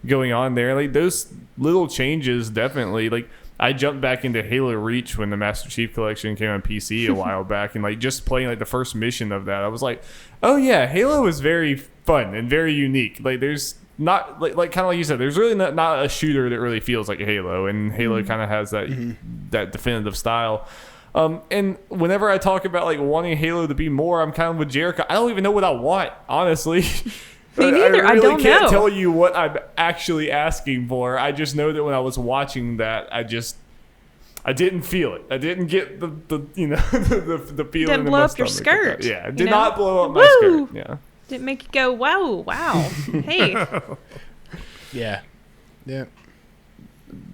going on there. Like those little changes definitely, like I jumped back into Halo Reach when the Master Chief Collection came on PC a while back, and like just playing like the first mission of that, I was like, oh yeah, Halo is very fun and very unique. Like there's not like kind of like you said, there's really not a shooter that really feels like Halo, and Halo kind of has that that definitive style. And whenever I talk about like wanting Halo to be more, I'm kind of with Jericho. I don't even know what I want, honestly. Me neither. I really don't can't know. tell you what I'm actually asking for. I just know that when I was watching that, I didn't feel it. I didn't get the the feeling. Didn't in blow my up your stomach. skirt, Yeah, it you did know? not blow up my Woo! skirt. Yeah. Didn't make you go, wow. Hey. Yeah.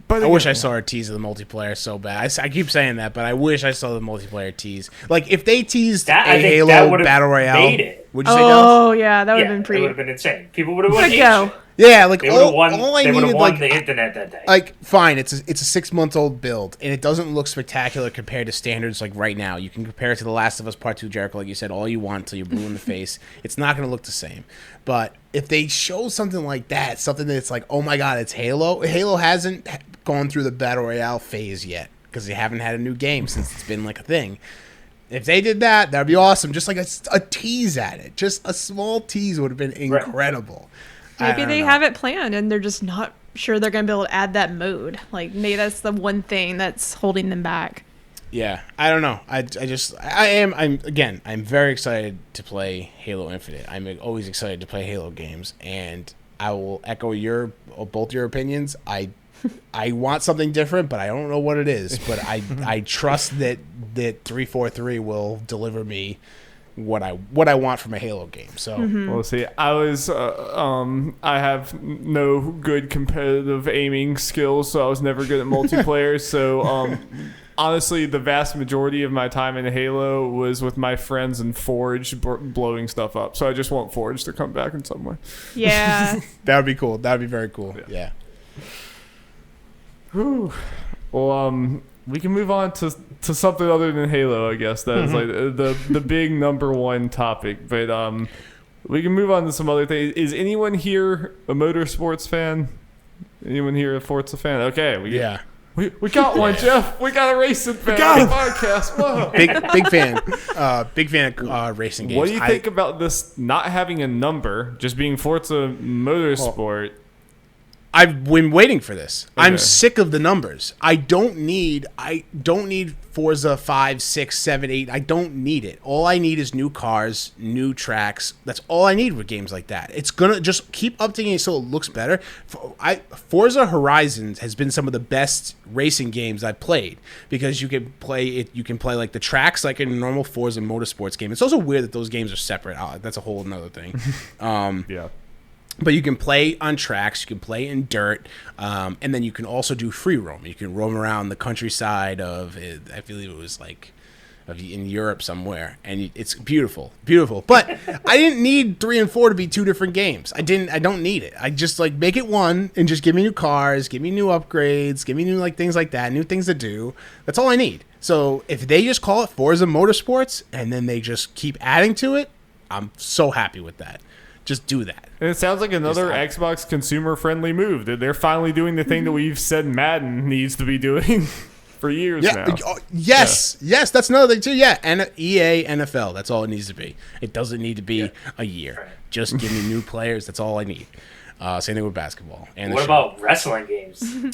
But I wish I saw a tease of the multiplayer so bad. I keep saying that, but I wish I saw the multiplayer tease. Like, if they teased That- a I think that Halo would've Battle Royale, made it. would you say, Dallas? Oh, yeah, that would have Yeah, been it pretty. would have been insane. People would have won. Let's go. Yeah, like, They would have won. all I They would have needed, won like, the internet that day. like, fine, it's a 6-month-old build, and it doesn't look spectacular compared to standards like right now. You can compare it to The Last of Us Part 2, Jericho, like you said, all you want until you're blue in the face. It's not going to look the same. But if they show something like that, something that's like, oh my god, it's Halo. Halo hasn't gone through the Battle Royale phase yet, because they haven't had a new game since it's been like a thing. If they did that, that'd be awesome. Just like a tease at it. Just a small tease would have been incredible. Maybe I they don't know. have it planned and they're just not sure they're going to be able to add that mode. Like, maybe that's the one thing that's holding them back. Yeah, I don't know. I'm very excited to play Halo Infinite. I'm always excited to play Halo games, and I will echo both your opinions. I want something different, but I don't know what it is. But I trust that 343 will deliver me what I want from a Halo game. So We'll see. I have no good competitive aiming skills, so I was never good at multiplayer. So honestly, the vast majority of my time in Halo was with my friends in Forge blowing stuff up. So I just want Forge to come back in some way. Yeah. that would be cool. That would be very cool. Yeah. Whew. Well, we can move on to something other than Halo, I guess. That's like the big number one topic. But we can move on to some other things. Is anyone here a motorsports fan? Anyone here a Forza fan? Okay. We got one, Jeff. We got a racing fan on the podcast. Whoa. Big fan. Big fan of racing games. What do you think about this not having a number, just being Forza Motorsport? I've been waiting for this. Okay. I'm sick of the numbers. I don't need Forza 5, 6, 7, 8. I don't need it. All I need is new cars, new tracks. That's all I need with games like that. It's gonna just keep updating it so it looks better. Forza Horizons has been some of the best racing games I've played, because you can play it. You can play like the tracks like in a normal Forza Motorsports game. It's also weird that those games are separate. That's a whole another thing. Yeah. But you can play on tracks, you can play in dirt, and then you can also do free roam. You can roam around the countryside of, I believe it was like, in Europe somewhere, and it's beautiful, beautiful. But I didn't need 3 and 4 to be 2 different games. I don't need it. I just like make it one and just give me new cars, give me new upgrades, give me new like things like that, new things to do. That's all I need. So if they just call it Forza Motorsports and then they just keep adding to it, I'm so happy with that. Just do that. And it sounds like another Xbox consumer-friendly move. That they're finally doing the thing that we've said Madden needs to be doing for years now. Yes, that's another thing too. Yeah, and EA NFL. That's all it needs to be. It doesn't need to be a year. Just give me new players. That's all I need. Same thing with basketball. And what about wrestling games? They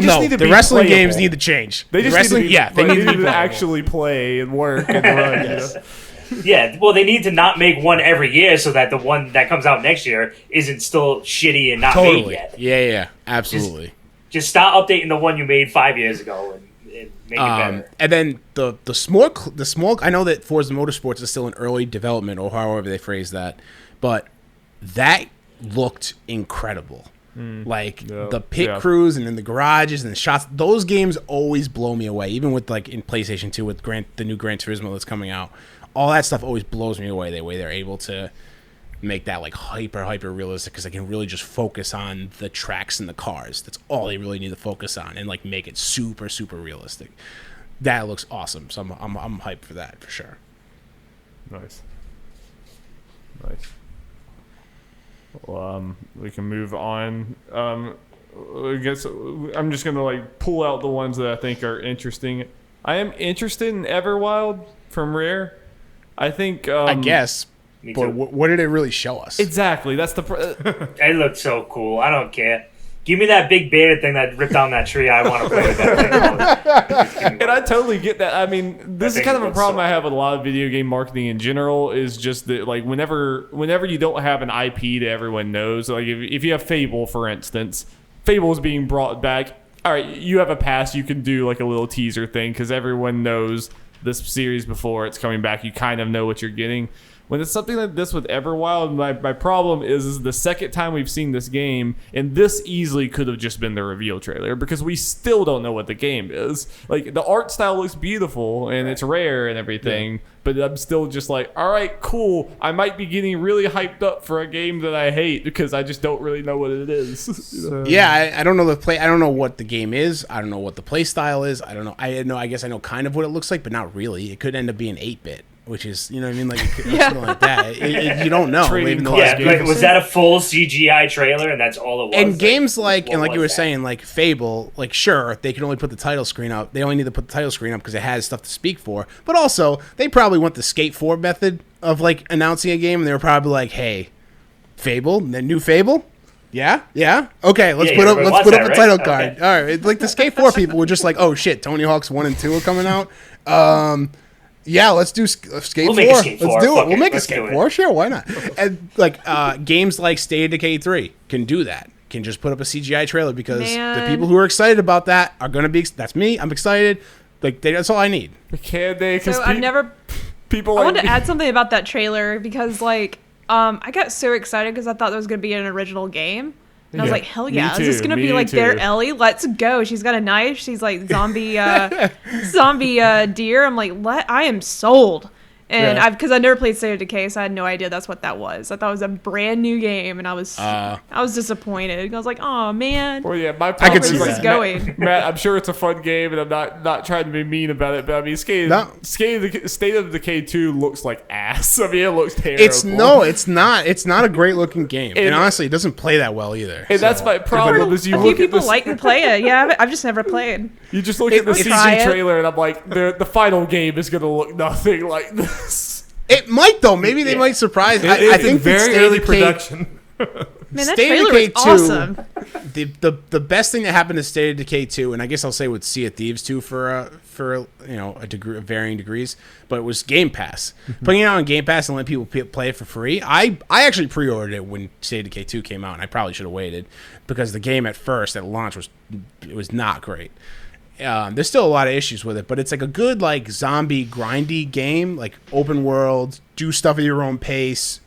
just need to the be wrestling playable. games need to change. They just wrestling, need to be, they need to be playable. actually play and work and run. Yes. Yeah, well, they need to not make one every year so that the one that comes out next year isn't still shitty and not made yet. Yeah, absolutely. Just start updating the one you made 5 years ago and make it better. And then the small. I know that Forza Motorsports is still in early development, or however they phrase that, but that looked incredible. The pit crews and in the garages and the shots. Those games always blow me away. Even with like in PlayStation 2 with the new Gran Turismo that's coming out. All that stuff always blows me away. The way they're able to make that like hyper realistic, because they can really just focus on the tracks and the cars. That's all they really need to focus on, and like make it super realistic. That looks awesome. So I'm hyped for that for sure. Nice. Well, we can move on. I guess I'm just gonna like pull out the ones that I think are interesting. I am interested in Everwild from Rare. I think. I guess. Me But too. what did it really show us? Exactly. That's the. It looked so cool. I don't care. Give me that big beta thing that ripped down that tree. I want to play with that thing. And I totally get that. I mean, this is think kind of a looks problem so I have with a lot of video game marketing in general. Is just that like whenever you don't have an IP that everyone knows, like if you have Fable, for instance, Fable is being brought back. All right, you have a pass. You can do like a little teaser thing because everyone knows this series before it's coming back. You kind of know what you're getting. When it's something like this with Everwild, my problem is the second time we've seen this game, and this easily could have just been the reveal trailer because we still don't know what the game is. Like, the art style looks beautiful, and it's rare and everything, but I'm still just like, all right, cool. I might be getting really hyped up for a game that I hate because I just don't really know what it is. Yeah, I don't know I don't know what the game is. I don't know what the play style is. I don't know. I guess I know kind of what it looks like, but not really. It could end up being 8-bit. Which is, you know what I mean? Like, something like that. You don't know. Trading Even though cards. Yeah, like, was that a full CGI trailer and that's all it was? and games like, what and like you was were that? saying, like Fable, like, sure, they can only put the title screen up. They only need to put the title screen up because it has stuff to speak for. But also, they probably went the Skate 4 method of, like, announcing a game. And they were probably like, hey, Fable, the new Fable? Yeah? Okay, let's Yeah, put up everybody let's put wants up a that, title right? card. Okay. All right, like the Skate 4 people were just like, oh shit, Tony Hawk's 1 and 2 are coming out. Yeah, let's do Skate 4. We'll make a Skate 4. Let's do it. Fuck We'll it. make a Let's Skate do it. 4. Sure, why not? And like games like State of Decay 3 can do that. Can just put up a CGI trailer because the Man. people who are excited about that are gonna be. That's me. I'm excited. Like that's all I need. Can they? 'Cause So I've never. people I like wanted to me- add something about that trailer because like I got so excited because I thought there was gonna be an original game. And I was Yeah. like, hell Me yeah, is this too, gonna me be like too. their Ellie? Let's go. She's got a knife. She's like zombie deer. I'm like, I am sold. And Yeah. because I never played State of Decay, so I had no idea that's what that was. I thought it was a brand new game, and I was disappointed. I was like, oh man, Well, yeah, my I problem could is see where's like, this going? Matt, I'm sure it's a fun game, and I'm not trying to be mean about it, but I mean, State of Decay 2 looks like ass. I mean, it looks terrible. It's not. It's not a great looking game, and honestly, it doesn't play that well either. And that's my problem. Is you A few look at people this, like to play it. Yeah, I've just never played. you just look at the Try CG it. trailer, and I'm like, the final game is gonna look nothing like this. It might though. Maybe they might surprise. It I is in think that very State of early Decay- production. Man, that State of trailer Decay was 2, awesome. The best thing that happened to State of Decay 2, and I guess I'll say with Sea of Thieves too for a degree of varying degrees, but it was Game Pass. Putting it out on Game Pass and letting people play it for free. I actually pre-ordered it when State of Decay 2 came out, and I probably should have waited because the game at launch was not great. There's still a lot of issues with it, but it's like a good like zombie grindy game, like open world, do stuff at your own pace.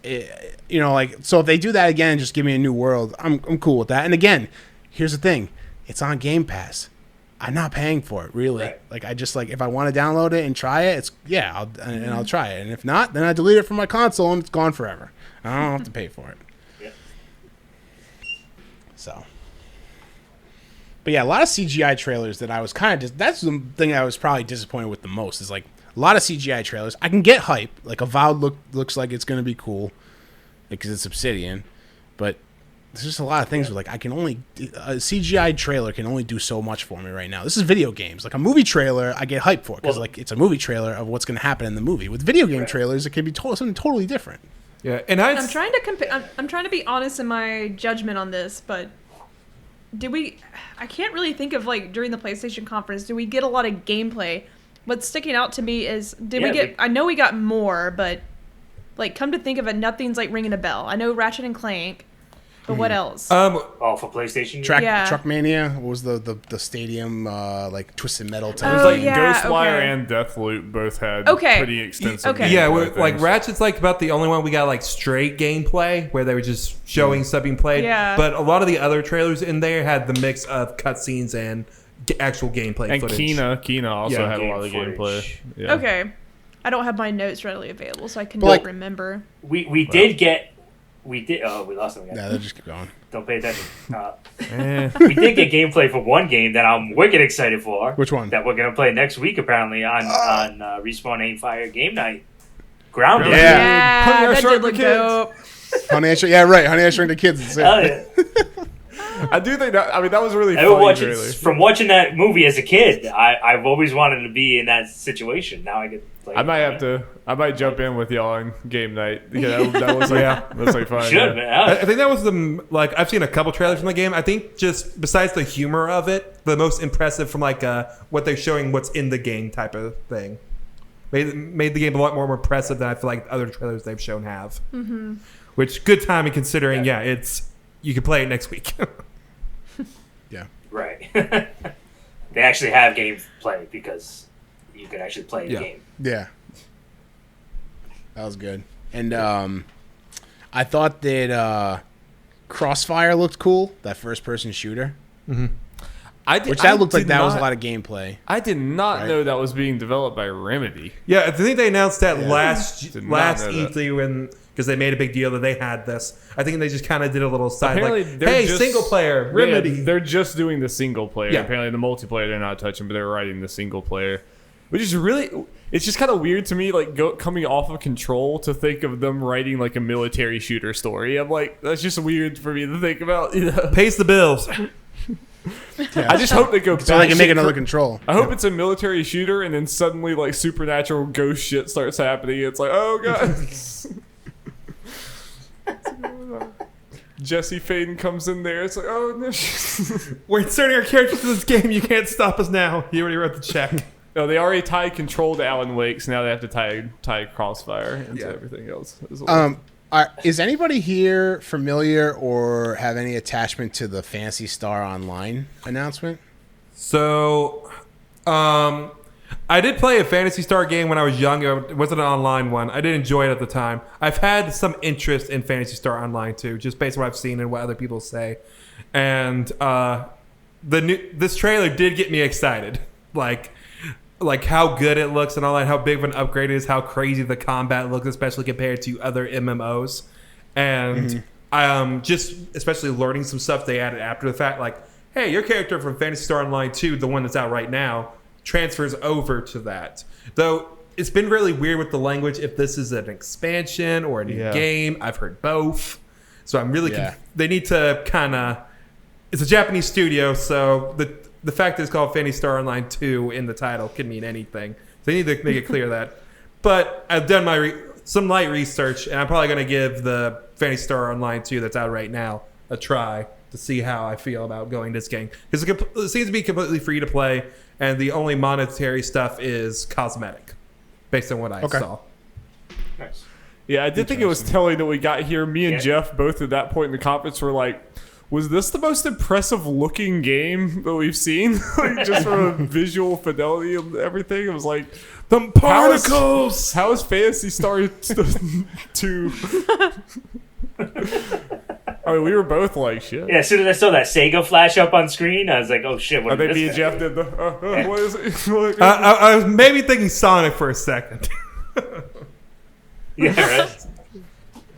So if they do that again, just give me a new world. I'm cool with that. And again, here's the thing: it's on Game Pass. I'm not paying for it, really. Right. Like I just like if I want to download it and try it, I'll try it. And if not, then I delete it from my console and it's gone forever. I don't have to pay for it. Yeah. So. But yeah, a lot of CGI trailers that I was kind of that's the thing I was probably disappointed with the most is like a lot of CGI trailers. I can get hype, like Avowed looks like it's going to be cool because it's Obsidian, but there's just a lot of things where like a CGI trailer can only do so much for me right now. This is video games. Like a movie trailer, I get hyped for because like it's a movie trailer of what's going to happen in the movie. With video game trailers, it can be something totally different. Yeah, and I'm trying to compare. I'm trying to be honest in my judgment on this, but I can't really think of like during the PlayStation conference, do we get a lot of gameplay? What's sticking out to me is I know we got more, but like come to think of it, nothing's like ringing a bell. I know Ratchet and Clank, but what else? Oh, for PlayStation? Truckmania. What was the stadium like Twisted Metal type? It was Oh, like yeah, Ghostwire okay. and Deathloop both had Okay. pretty extensive. Okay. Yeah, gameplay like things. Ratchet's like about the only one we got like straight gameplay where they were just showing stuff being played. Yeah. But a lot of the other trailers in there had the mix of cutscenes and actual gameplay And footage. Keena also Yeah. had a lot of Game gameplay. footage. Yeah. Okay. I don't have my notes readily available, so I cannot like- remember. We did. Oh, we lost them again. Yeah, they'll just keep going. Don't pay attention. Eh. We did get gameplay for one game that I'm wicked excited for. Which one? That we're gonna play next week apparently on Respawn Aim Fire Game Night. Grounded. Yeah. Yeah, Honey, I that Shrunk did the look Kids. dope. Honey, I Shrunk the Kids. It's it. Hell yeah. I do think that. I mean, that was really I would funny. watch Trailer. it from watching that movie as a kid. I've always wanted to be in that situation. Now I get. I might have to. I might jump in with y'all on game night. Yeah, that was like, that was like fun. Should Yeah. man. I think that was like I've seen a couple trailers from the game. I think just besides the humor of it, the most impressive from like what they're showing, what's in the game type of thing, made the game a lot more impressive than I feel like other trailers they've shown have. Mm-hmm. Which good timing considering, it's you can play it next week. Yeah. Right. They actually have gameplay because you can actually play the game. Yeah. That was good. And I thought that Crossfire looked cool, that first-person shooter. Mm-hmm. That looked like that was a lot of gameplay. I did not know that was being developed by Remedy. Yeah, I think they announced that last Did not know that. E3 because they made a big deal that they had this. I think they just kind of did a little side Apparently, like, they're hey, just- single player, Remedy. Yeah, they're just doing the single player. Yeah. Apparently, the multiplayer they're not touching, but they're writing the single player, which is really. It's just kind of weird to me, like coming off of Control to think of them writing like a military shooter story. I'm like, that's just weird for me to think about. You know? Pays the bills. I just hope they go back. So they can make another Control. I hope it's a military shooter, and then suddenly like supernatural ghost shit starts happening. It's like, oh god. Jesse Faden comes in there. It's like, oh no. We're inserting our characters to this game. You can't stop us now. He already wrote the check. No, they already tied Control to Alan Wake, so now they have to tie Crossfire into everything else as well. Is anybody here familiar or have any attachment to the Phantasy Star Online announcement? So, I did play a Phantasy Star game when I was young. It wasn't an online one. I did enjoy it at the time. I've had some interest in Phantasy Star Online too, just based on what I've seen and what other people say. And this trailer did get me excited. Like how good it looks and all that, how big of an upgrade it is, how crazy the combat looks, especially compared to other MMOs. And just especially learning some stuff they added after the fact, like, hey, your character from Phantasy Star Online 2, the one that's out right now, transfers over to that. Though it's been really weird with the language if this is an expansion or a new game. I've heard both. So I'm really they need to kind of, it's a Japanese studio, so the fact that it's called Phantasy Star Online 2 in the title can mean anything. So they need to make it clear that. But I've done my some light research, and I'm probably going to give the Phantasy Star Online 2 that's out right now a try to see how I feel about going this game. Because it seems to be completely free to play, and the only monetary stuff is cosmetic, based on what I saw. Nice. Yeah, I did think it was telling that we got here. Me and Jeff both at that point in the conference were like, was this the most impressive looking game that we've seen? Like, just from a visual fidelity and everything. It was like, The particles! How is Phantasy Star 2? I mean, we were both like, shit. Yeah, as soon as I saw that Sega flash up on screen, I was like, oh shit, what I think is me this and guy Jeff doing? did the, what is it? I was maybe thinking Sonic for a second. Yeah, right.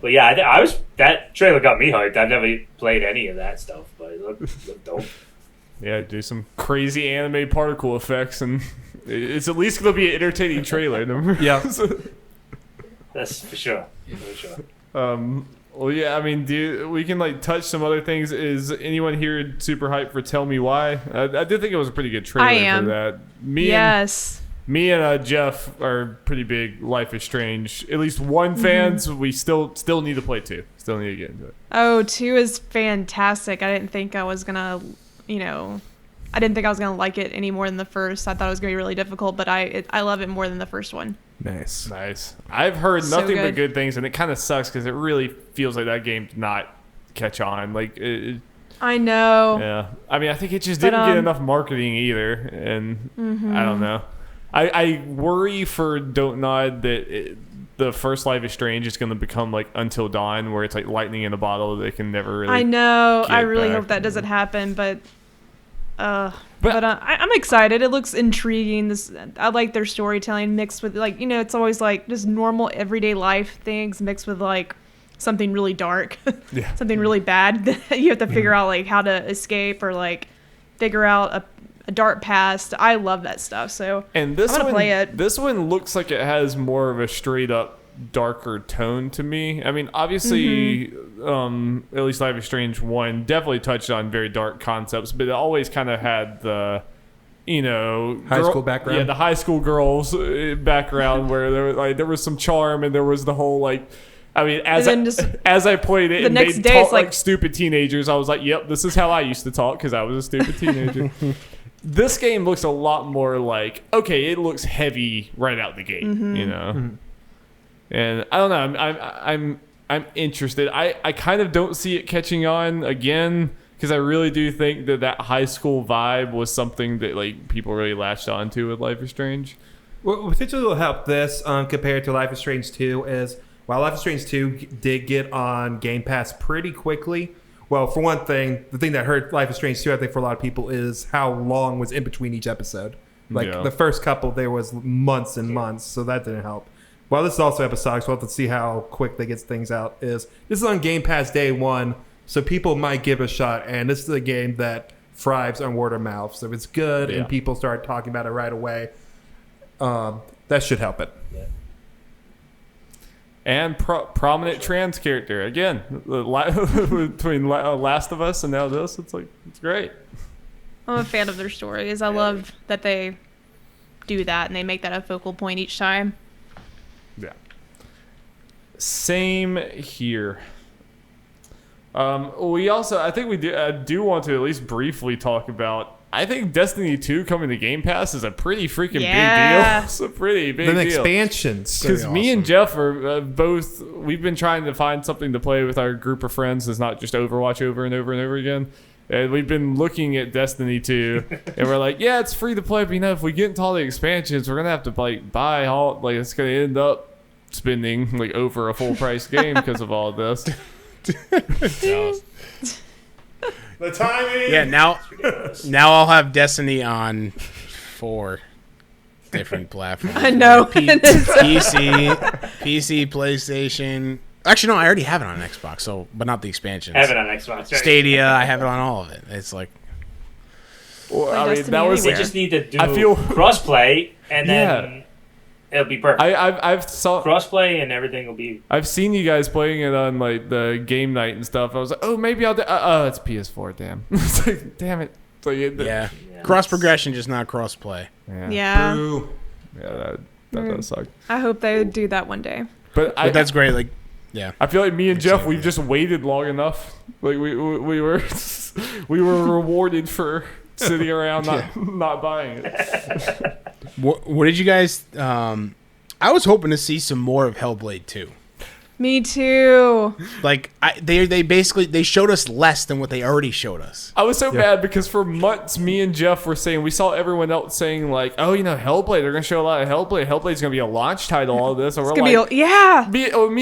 But yeah, I was that trailer got me hyped. I've never played any of that stuff, but it looked dope. Yeah, do some crazy anime particle effects, and it's at least going to be an entertaining trailer. Yeah. That's for sure. For sure. Well, yeah, I mean, we can like touch some other things. Is anyone here super hyped for Tell Me Why? I did think it was a pretty good trailer I am. for that. Me and Jeff are pretty big Life is Strange. At least one fans. We still need to play 2. Still need to get into it. Oh, 2 is fantastic. I didn't think I was gonna, I didn't think I was gonna like it any more than the first. I thought it was gonna be really difficult, but I love it more than the first one. Nice. I've heard So nothing but good. good things, and it kind of sucks because it really feels like that game did not catch on. Like, I know. yeah. I mean, I think it just But, didn't get enough marketing either, and I don't know. I worry for Don't Nod that the first Life is Strange is going to become like Until Dawn, where it's like lightning in a bottle. They can never really. I know. I get really back. hope that doesn't happen, but I'm excited. It looks intriguing. I like their storytelling mixed with it's always like just normal everyday life things mixed with like something really dark, something really bad that you have to figure out like how to escape or like figure out a dark past. I love that stuff. So And this I'm gonna one, play it. This one looks like it has more of a straight up darker tone to me. I mean, obviously, at least Life is Strange 1 definitely touched on very dark concepts, but it always kind of had the, high school background. Yeah, the high school girls background where there was some charm, and there was the whole I mean, as I played it, and they talked like stupid teenagers. I was like, "Yep, this is how I used to talk because I was a stupid teenager." This game looks a lot more like, okay, it looks heavy right out the gate, And I don't know. I'm interested. I kind of don't see it catching on again because I really do think that high school vibe was something that people really latched onto with Life is Strange. What potentially will help this compared to Life is Strange 2 is while Life is Strange 2 did get on Game Pass pretty quickly. Well, for one thing, the thing that hurt Life is Strange 2, I think, for a lot of people is how long was in between each episode. The first couple, there was months and months, so that didn't help. While this is also episodic, so we'll have to see how quick they get things out. This is on Game Pass day one, so people might give it a shot, and this is a game that thrives on word of mouth. So if it's good and people start talking about it right away, that should help it. Yeah. And prominent trans character again between Last of Us and now this. It's great. I'm a fan of their stories. I love that they do that and they make that a focal point each time. Yeah. Same here. We also, I think we do want to at least briefly talk about. I think Destiny 2 coming to Game Pass is a pretty freaking big deal. It's a pretty big deal. The expansions. Because me and Jeff are both, we've been trying to find something to play with our group of friends that's not just Overwatch over and over and over again. And we've been looking at Destiny 2, and we're like, yeah, it's free to play, but if we get into all the expansions, we're going to have to buy all, it's going to end up spending over a full price game because of all of this. The timing. Yeah, now I'll have Destiny on 4 different platforms. I know. PC, PlayStation. Actually, no, I already have it on Xbox, but not the expansions. I have it on Xbox. Right? Stadia, I have it on all of it. It's well, I mean, that was. We just need to do crossplay, and then it'll be perfect. I've saw crossplay and everything will be. I've seen you guys playing it on the game night and stuff. I was like, oh, maybe I'll do. Oh, it's PS4. Damn. It's damn it. Yeah. Cross progression, just not crossplay. Yeah. Boo. Yeah, that does suck. I hope they would do that one day. But that's great. Yeah. I feel like me and Jeff, we've just waited long enough. We were we were rewarded for sitting around not buying it. What did you guys? I was hoping to see some more of Hellblade 2. Me too. They basically showed us less than what they already showed us. I was so mad because for months me and Jeff were saying, we saw everyone else saying Hellblade, they're gonna show a lot of Hellblade. Hellblade's gonna be a launch title, all this, and me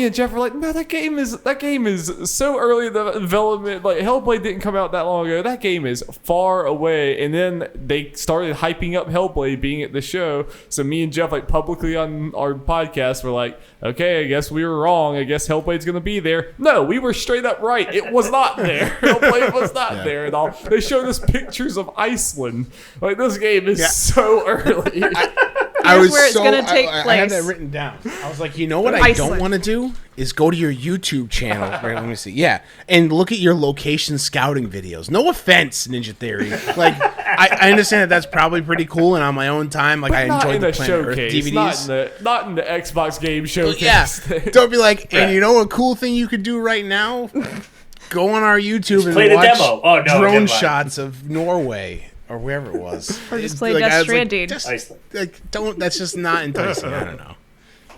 and Jeff were like, no, that game is so early in the development. Hellblade didn't come out that long ago. That game is far away. And then they started hyping up Hellblade being at the show. So me and Jeff publicly on our podcast were like, okay, I guess we were wrong. I guess Hellblade's gonna be there. No, we were straight up right. It was not there. Hellblade was not there at all. They showed us pictures of Iceland. This game is so early. I was where it's gonna take I place. have that written down. I was like, you know what I don't want to do is go to your YouTube channel. Right, let me see. Yeah, and look at your location scouting videos. No offense, Ninja Theory. I understand that's probably pretty cool, and on my own time, I enjoyed the Planet Earth DVDs. Not in the Xbox game showcase. Yeah, don't be like, and you know a cool thing you could do right now? Go on our YouTube and play the watch demo. Oh, no, drone shots of Norway. Or wherever it was. Or just play Death Stranding. That's just not enticing. I don't know.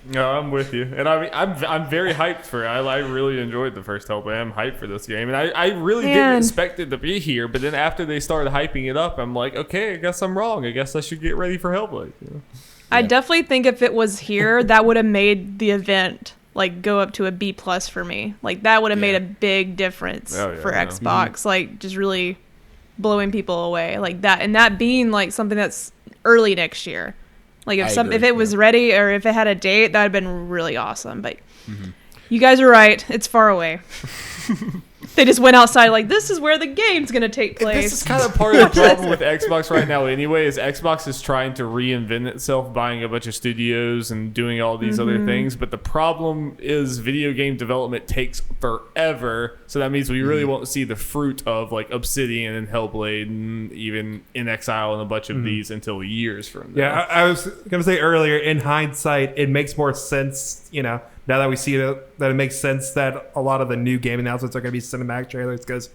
No, I'm with you. And I mean, I'm very hyped for it. I really enjoyed the first Hellblade. I'm hyped for this game. And I really didn't expect it to be here. But then after they started hyping it up, I'm like, okay, I guess I'm wrong. I guess I should get ready for Hellblade. I definitely think if it was here, that would have made the event go up to a B+ for me. That would have made a big difference for Xbox. Just really blowing people away that, and that being something that's early next year. If it was ready or if it had a date, that would have been really awesome. But you guys are right, it's far away. They just went outside like, this is where the game's gonna take place. This is kind of part of the problem with Xbox right now anyway, is Xbox is trying to reinvent itself, buying a bunch of studios and doing all these other things. But the problem is video game development takes forever. So that means we really won't see the fruit of like Obsidian and Hellblade and even In Exile and a bunch of these until years from now. Yeah, I was going to say earlier, in hindsight, it makes more sense, now that we see it, that it makes sense that a lot of the new game announcements are going to be cinematic trailers because,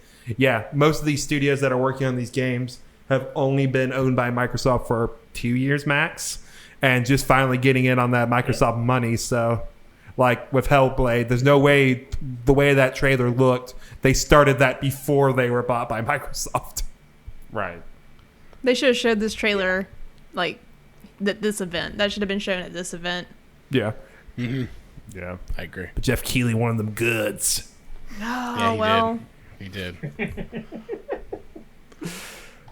most of these studios that are working on these games have only been owned by Microsoft for 2 years max and just finally getting in on that Microsoft money. So, like with Hellblade, there's no way the way that trailer looked, they started that before they were bought by Microsoft. Right. They should have showed this trailer, like, this event. That should have been shown at this event. Yeah. Yeah. I agree. But Jeff Keighley, one of them goods. Oh, well. He did.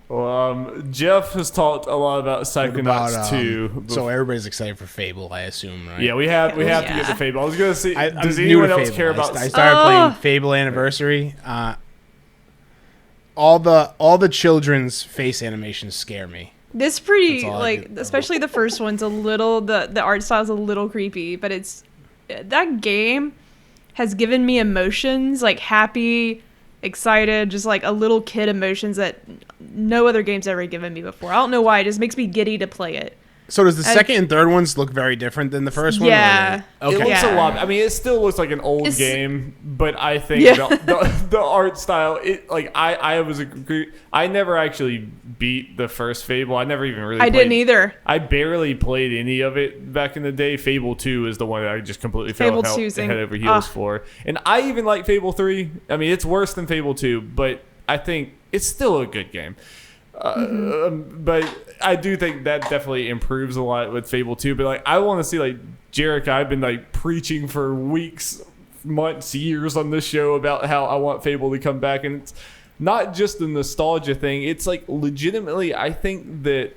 Well, Jeff has talked a lot about Psychonauts 2. So everybody's excited for Fable, I assume, right? Yeah, we have to get the Fable. I was gonna say, does I'm new anyone to else Fable. care about? I started playing Fable Anniversary. All the children's face animations scare me. This pretty, That's all I like, do. especially the first one's a little, the art style's a little creepy, but that game has given me emotions, like happy, excited, just like a little kid emotions that no other game's ever given me before. I don't know why, it just makes me giddy to play it. So does the second and third ones look very different than the first one? Yeah. Okay. It looks Yeah. a lot. I mean, it still looks like an old It's- game, but I think Yeah. the art style. I never actually beat the first Fable. I never even really. I didn't either. I barely played any of it back in the day. Fable 2 is the one that I just completely Fable fell 2's head over heels ah. for. And I even like Fable 3. I mean, it's worse than Fable 2, but I think it's still a good game. But I do think that definitely improves a lot with Fable 2. But like, I want to see like Jarek. I've been like preaching for weeks, months, years on this show about how I want Fable to come back, and it's not just a nostalgia thing. It's like legitimately, I think that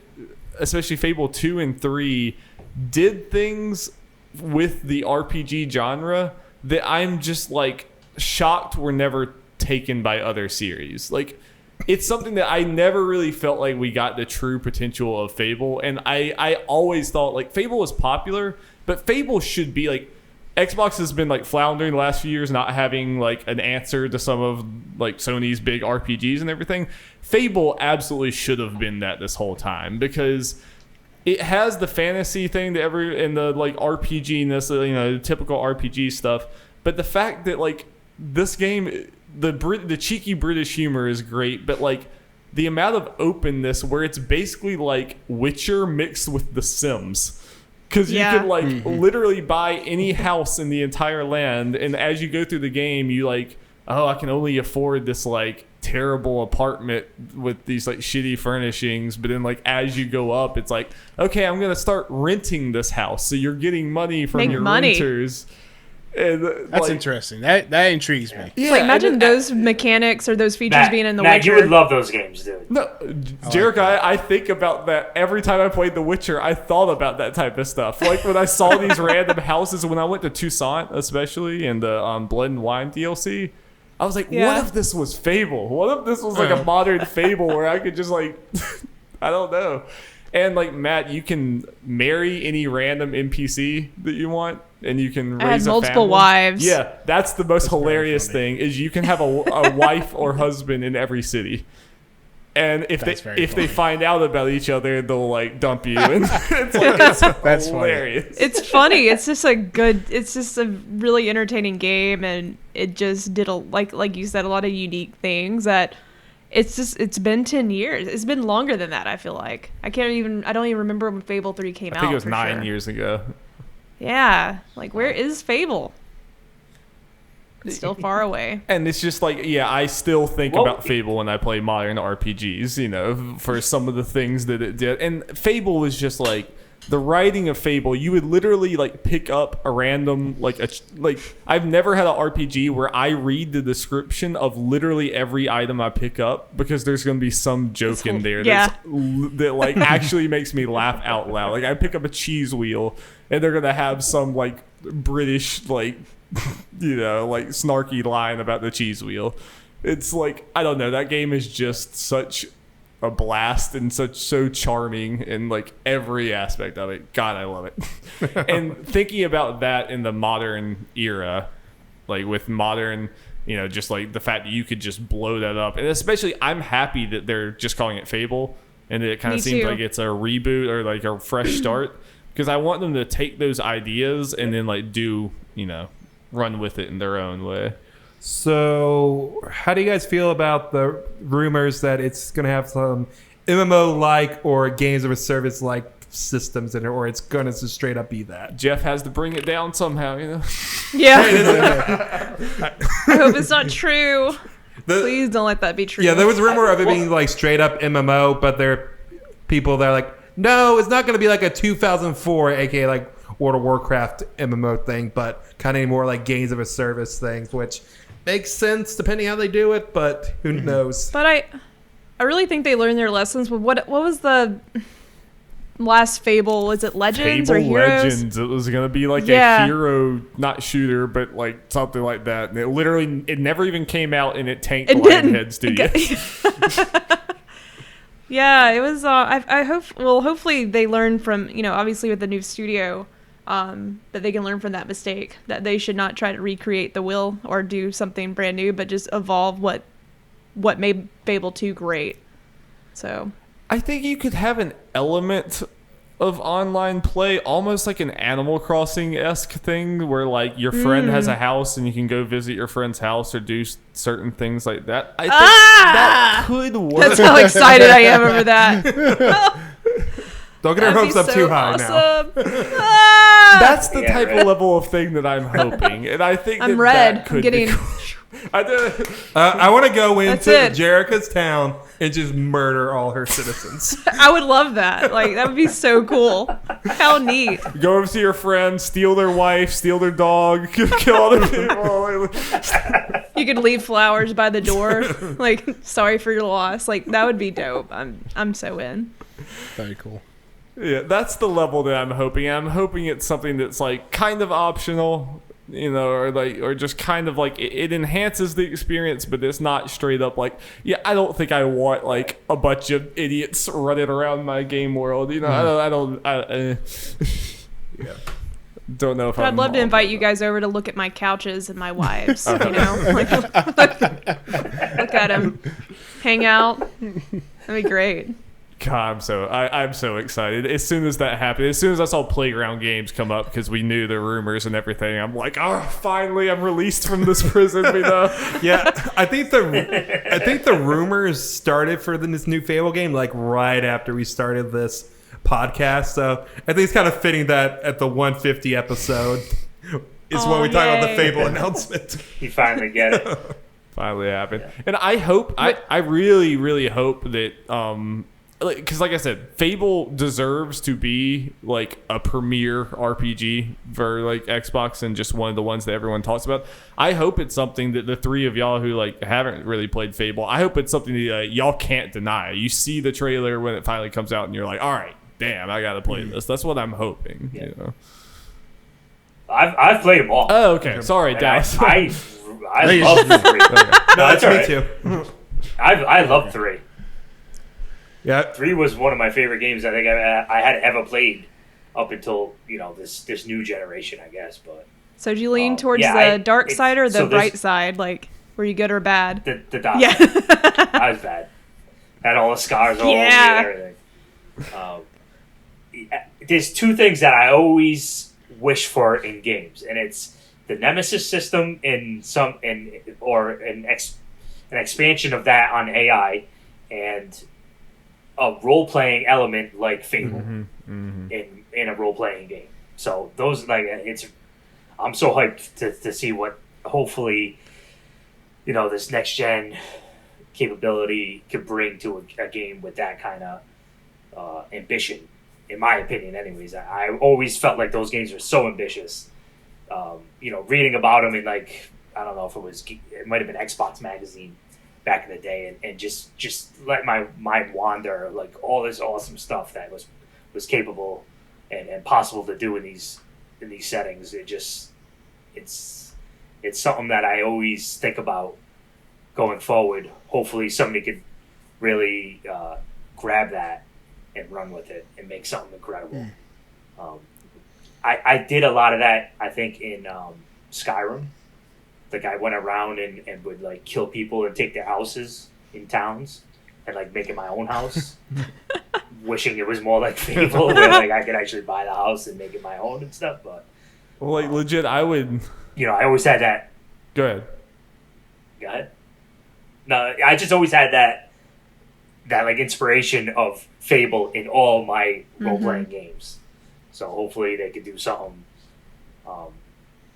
especially Fable 2 and 3 did things with the RPG genre that I'm just like shocked were never taken by other series. Like, it's something that I never really felt like we got the true potential of Fable. And I always thought like Fable was popular, but Fable should be like, Xbox has been like floundering the last few years, not having like an answer to some of like Sony's big RPGs and everything. Fable absolutely should have been that this whole time, because it has the fantasy thing that and the like RPG-ness, the typical RPG stuff. But the fact that like this game, the cheeky British humor is great, but like the amount of openness where it's basically like Witcher mixed with The Sims, because you can like literally buy any house in the entire land, and as you go through the game, you like, oh, I can only afford this like terrible apartment with these like shitty furnishings, but then like as you go up, it's like, okay, I'm gonna start renting this house, so you're getting money from your renters. And, That's like, interesting. That intrigues me. yeah, Like, imagine and those mechanics or those features being in The Matt, Witcher. you would love those games, dude. No, Jarek, I think about that every time I played The Witcher. I thought about that type of stuff. Like when I saw these random houses, when I went to Toussaint, especially in the Blood and Wine DLC, I was like, what if this was Fable? What if this was like a modern Fable where I could just like, I don't know. And like, Matt, you can marry any random NPC that you want, and you can raise a multiple family. wives. Yeah, that's the most hilarious thing, is you can have a wife or husband in every city. And if they find out about each other, they'll like dump you. And it's hilarious. It's funny. It's just a really entertaining game, and it just did like you said, a lot of unique things that it's been 10 years. It's been longer than that, I feel like. I don't even remember when Fable 3 came out. I think it was for 9 years ago. Yeah. Like, where is Fable? It's still far away. And it's just like, yeah, I still think about Fable when I play modern RPGs, for some of the things that it did. And Fable was just like, the writing of Fable, you would literally like pick up a random I've never had an RPG where I read the description of literally every item I pick up, because there's going to be some joke in there that like actually makes me laugh out loud. Like I pick up a cheese wheel, and they're going to have some like British like like snarky line about the cheese wheel. It's like, I don't know, that game is just such a blast and so charming in like every aspect of it. God, I love it. And thinking about that in the modern era, like with modern, just like the fact that you could just blow that up, and especially I'm happy that they're just calling it Fable, and it kind of seems like it's a reboot or like a fresh start, because I want them to take those ideas and then like do run with it in their own way. So, how do you guys feel about the rumors that it's going to have some MMO-like or games of a service-like systems in it, or it's going to just straight up be that? Jeff has to bring it down somehow, Yeah. I hope it's not true. Please don't let that be true. Yeah, there was a rumor of it being like straight up MMO, but there are people that are like, no, it's not going to be like a 2004, aka like World of Warcraft MMO thing, but kind of more like games of a service things, which makes sense depending how they do it, but who knows? But I really think they learned their lessons. What was the last Fable? Was it Legends Fable or Heroes? Legends. It was gonna be like a hero, not shooter, but like something like that. And it never even came out, and it tanked Lionhead Studios. Yeah, it was. I hope. Well, hopefully they learn from obviously with the new studio. That they can learn from that mistake, that they should not try to recreate the wheel or do something brand new, but just evolve what made Fable 2 great. So I think you could have an element of online play, almost like an Animal Crossing-esque thing, where like your friend has a house and you can go visit your friend's house or do certain things like that. I think that could work. That's how excited I am over that. Don't get our hopes up too high now. That's the type of level of thing that I'm hoping, and I think I'm that red. that could I'm getting. be cool. I want to go into it. Jerica's town and just murder all her citizens. I would love that. Like, that would be so cool. How neat. Go over to your friend, steal their wife, steal their dog, kill other people. You could leave flowers by the door. Like, sorry for your loss. Like, that would be dope. I'm so in. Very cool. Yeah, that's the level that I'm hoping. I'm hoping it's something that's like kind of optional, or just kind of like it enhances the experience, but it's not straight up like, I don't think I want like a bunch of idiots running around my game world. I don't don't know if I'd love to invite you guys over to look at my couches and my wives. Like, look at them, hang out. That'd be great. God, I'm so excited. As soon as that happened, as soon as I saw Playground Games come up, because we knew the rumors and everything, I'm like, oh, finally, I'm released from this prison. Yeah, I think the rumors started for this new Fable game like right after we started this podcast. So I think it's kind of fitting that at the 150 episode is when we talk about the Fable announcement. You finally get it. Finally happened, and I hope, I really, really hope that because like I said, Fable deserves to be like a premier RPG for like Xbox and just one of the ones that everyone talks about. I hope it's something that the three of y'all who like haven't really played Fable, I hope it's something that y'all can't deny. You see the trailer when it finally comes out and you're like, all right, damn, I gotta play this. That's what I'm hoping. Yeah. I've played them all. Oh, okay. Sorry, Dallas. I love 3. No, that's all me right. too. I love 3. Yeah, 3 was one of my favorite games I think I had ever played up until this new generation, I guess. But so do you lean towards the dark side or the bright side? Like, were you good or bad? The dark side. I was bad. Had all the scars all over me and everything. There's two things that I always wish for in games, and it's the Nemesis system or an expansion of that on AI, and a role-playing element like Fable in a role-playing game. So those I'm so hyped to see what hopefully this next gen capability could bring to a game with that kind of ambition. In my opinion, anyways, I always felt like those games were so ambitious. Reading about them in I don't know if it might have been Xbox Magazine back in the day, and just let my mind wander, like all this awesome stuff that was capable and possible to do in these in these settings. It's something that I always think about going forward. Hopefully somebody could really grab that and run with it and make something incredible. I did a lot of that, I think, in Skyrim. Like, I went around and would, like, kill people and take their houses in towns and, like, make it my own house. Wishing it was more like Fable, where, like, I could actually buy the house and make it my own and stuff. But, Well, like, legit, I would... you know, I always had that. Go ahead. Go ahead. No, I just always had that like, inspiration of Fable in all my role-playing games. So hopefully they could do something,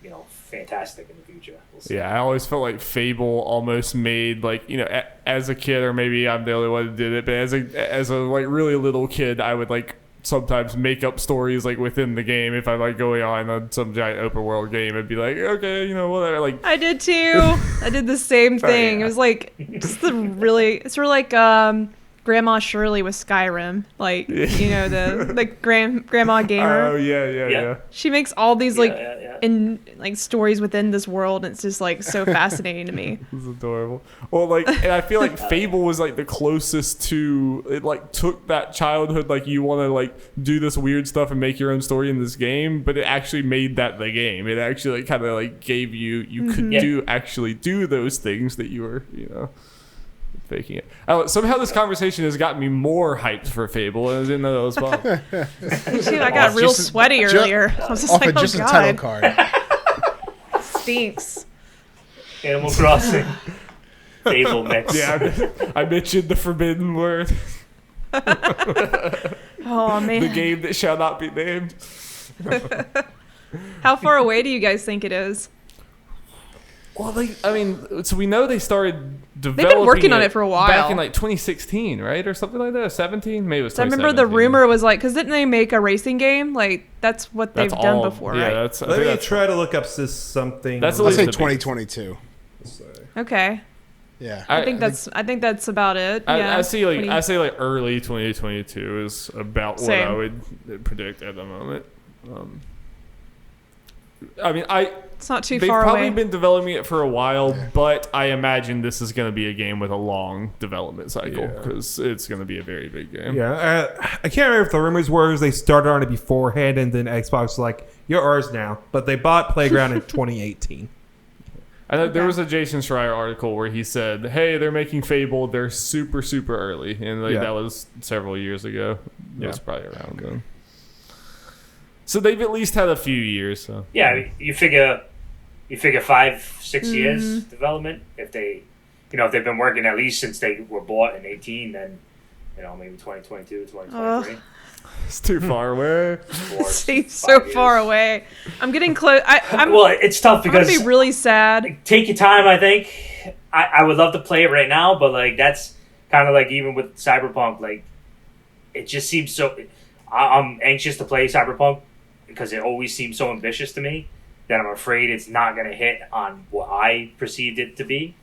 you know, fantastic in the future. We'll see. Yeah, I always felt like Fable almost made, like, you know, as a kid, or maybe I'm the only one who did it, but as a like really little kid, I would like sometimes make up stories like within the game. If I'm like going on some giant open world game, I'd be like, okay, you know, whatever. Like, I did too. I did the same thing. yeah. It was like just it's sort of like Grandma Shirley with Skyrim, like, you know, the grandma gamer. oh yeah. She makes all these like Yeah. in like stories within this world, and it's just like so fascinating to me. It's adorable. Well, like, and I feel like Fable was like the closest to it. Like, took that childhood, like, you want to like do this weird stuff and make your own story in this game, but it actually made that the game. It actually like kind of like gave you could do those things that you were, you know, faking it. Somehow this conversation has gotten me more hyped for Fable, and I didn't know that was possible. Me too. I got real sweaty earlier. I was just like, oh just a title god, card. stinks. Animal Crossing. Fable mix. Yeah, I mentioned the forbidden word. Oh man, The game that shall not be named. how far away do you guys think it is? Well, I mean, so we know they started developing. They've been working on it for a while. Back in like 2016, right, or something like that. 17, maybe it was. So I remember the rumor was like, because didn't they make a racing game? Like that's what they've done before, yeah, right? Let me try to look up something. That's at Let's least say the big- 2022. Okay, Yeah. I think that's about it. Yeah, I say like early 2022 is about what I would predict at the moment. I mean, it's not too they've far probably away. been developing it for a while, but I imagine this is going to be a game with a long development cycle because it's going to be a very big game. Yeah, I can't remember if the rumors were they started on it beforehand and then Xbox was like, you're ours now. But they bought Playground in 2018. I know there was a Jason Schreier article where he said, "Hey, they're making Fable. They're super, super early," and like, that was several years ago. That was probably around then. So they've at least had a few years. So Yeah, I mean, you figure 5-6 years development. If they, you know, if they've been working at least since they were bought in 18, then, you know, maybe 2022, 2023. it's too far away. Seems so far away. I'm getting close. Well, it's tough I'm because gonna be really sad. take your time. I think I would love to play it right now, but like that's kind of like even with Cyberpunk, like it just seems so. I'm anxious to play Cyberpunk because it always seems so ambitious to me that I'm afraid it's not going to hit on what I perceived it to be.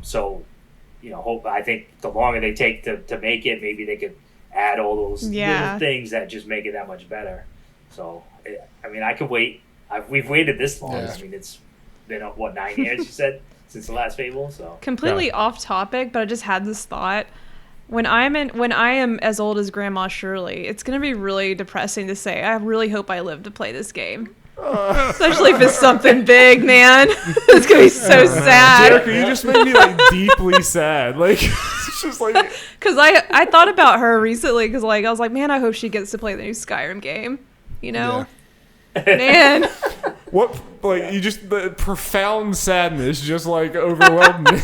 So, you know, I think the longer they take to make it, maybe they could add all those little things that just make it that much better. So, I mean, I could wait. We've waited this long. Yeah. I mean, it's been, 9 years, you said, since the last Fable? So Completely off topic, but I just had this thought. When I am as old as Grandma Shirley, it's gonna be really depressing to say. I really hope I live to play this game, especially if it's something big, man. It's gonna be so sad. Jericho, you just made me like deeply sad. Like it's just like Because I thought about her recently. Because like I was like, man, I hope she gets to play the new Skyrim game. You know, man. what? Like you just the profound sadness just like overwhelmed me.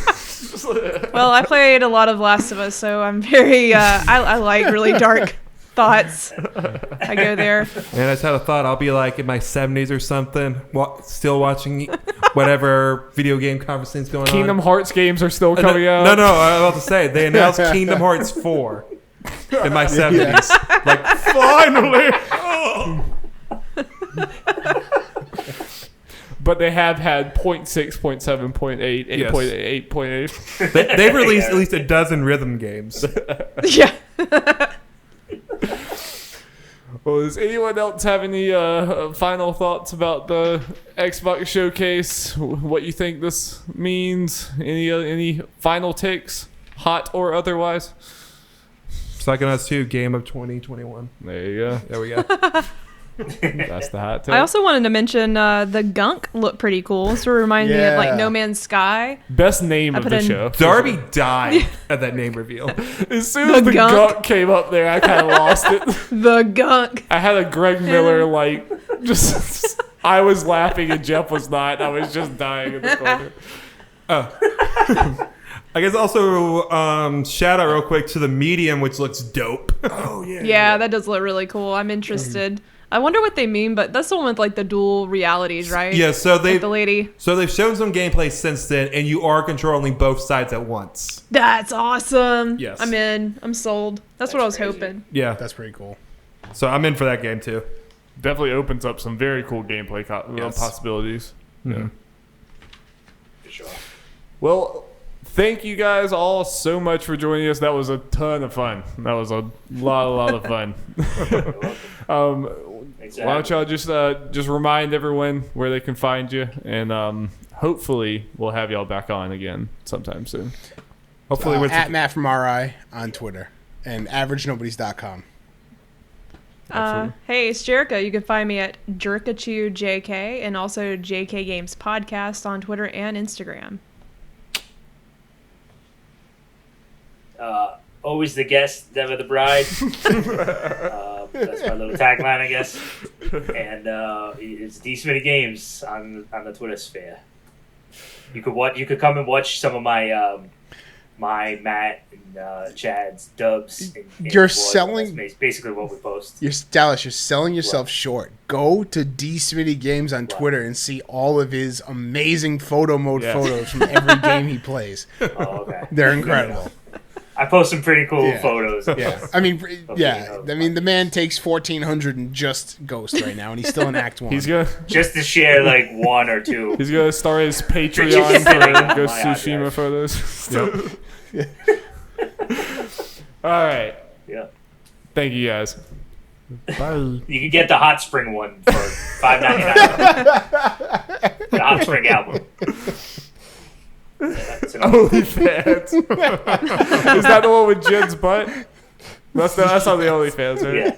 Well, I played a lot of Last of Us, so I'm very. I like really dark thoughts. I go there. And I just had a thought, I'll be like in my 70s or something, still watching whatever video game conversation's going Kingdom on. Hearts games are still coming out. No, I was about to say, they announced Kingdom Hearts 4 in my 70s. Like, finally! Oh. But they have had 0.6, 0.7, 0.8, 8.8, 8.8. They've released at least a dozen rhythm games. Yeah. Well, does anyone else have any final thoughts about the Xbox showcase? What you think this means? Any final takes, hot or otherwise? Psychonauts 2 game of 2021. There you go. There we go. That's the hot take. I also wanted to mention the gunk looked pretty cool. Sort of reminded me of like Yeah. No Man's Sky. Best name I of put the in show. Darby died at that name reveal. As soon as The the gunk. gunk came up there, I kind of lost it. The gunk. I had a Greg Miller just. I was laughing and Jeff was not. I was just dying in the corner. I guess also shout out real quick to the Medium, which looks dope. Oh yeah. Yeah, that does look really cool. I'm interested. I wonder what they mean, but that's the one with like the dual realities, right? Yeah, so Like they've the lady. shown some gameplay since then, and you are controlling both sides at once. That's awesome. Yes. I'm in. I'm sold. That's what I was crazy. hoping. Yeah, That's pretty cool. so I'm in for that game too. Definitely opens up some very cool gameplay Yes. possibilities. Yeah. For sure. Well, thank you guys all so much for joining us. That was a ton of fun. That was a lot of fun. Exactly. Why don't y'all just remind everyone where they can find you, and hopefully we'll have y'all back on again sometime soon. Hopefully, with At Matt from RI on Twitter and AverageNobodies.com. Hey, it's Jerica. You can find me at JerkaChewJK and also JK Games Podcast on Twitter and Instagram. Always the guest, never the bride. That's my little tagline, I guess. And it's D Smitty Games on the Twitter sphere. You could come and watch some of my Matt and Chad's dubs. And You're vlogs. selling- That's basically what we post. You're Dallas. You're selling yourself short. Go to D Smitty Games on Twitter and see all of his amazing photo mode Yes. photos from every game he plays. Oh, okay. They're incredible. I post some pretty cool Yeah. photos. Yeah, I mean, yeah. the man takes 1,400 in just Ghost right now, and he's still in Act 1. He's gonna Just to share like one or two. he's gonna start his Patreon Just sitting on for Ghost of my Tsushima iPad. photos. All right, Yeah. thank you guys. Bye. You can get the Hot Spring one for $5.99. The Hot Spring album. That's enough. OnlyFans. Is that the one with Jen's butt? That's on the OnlyFans, right?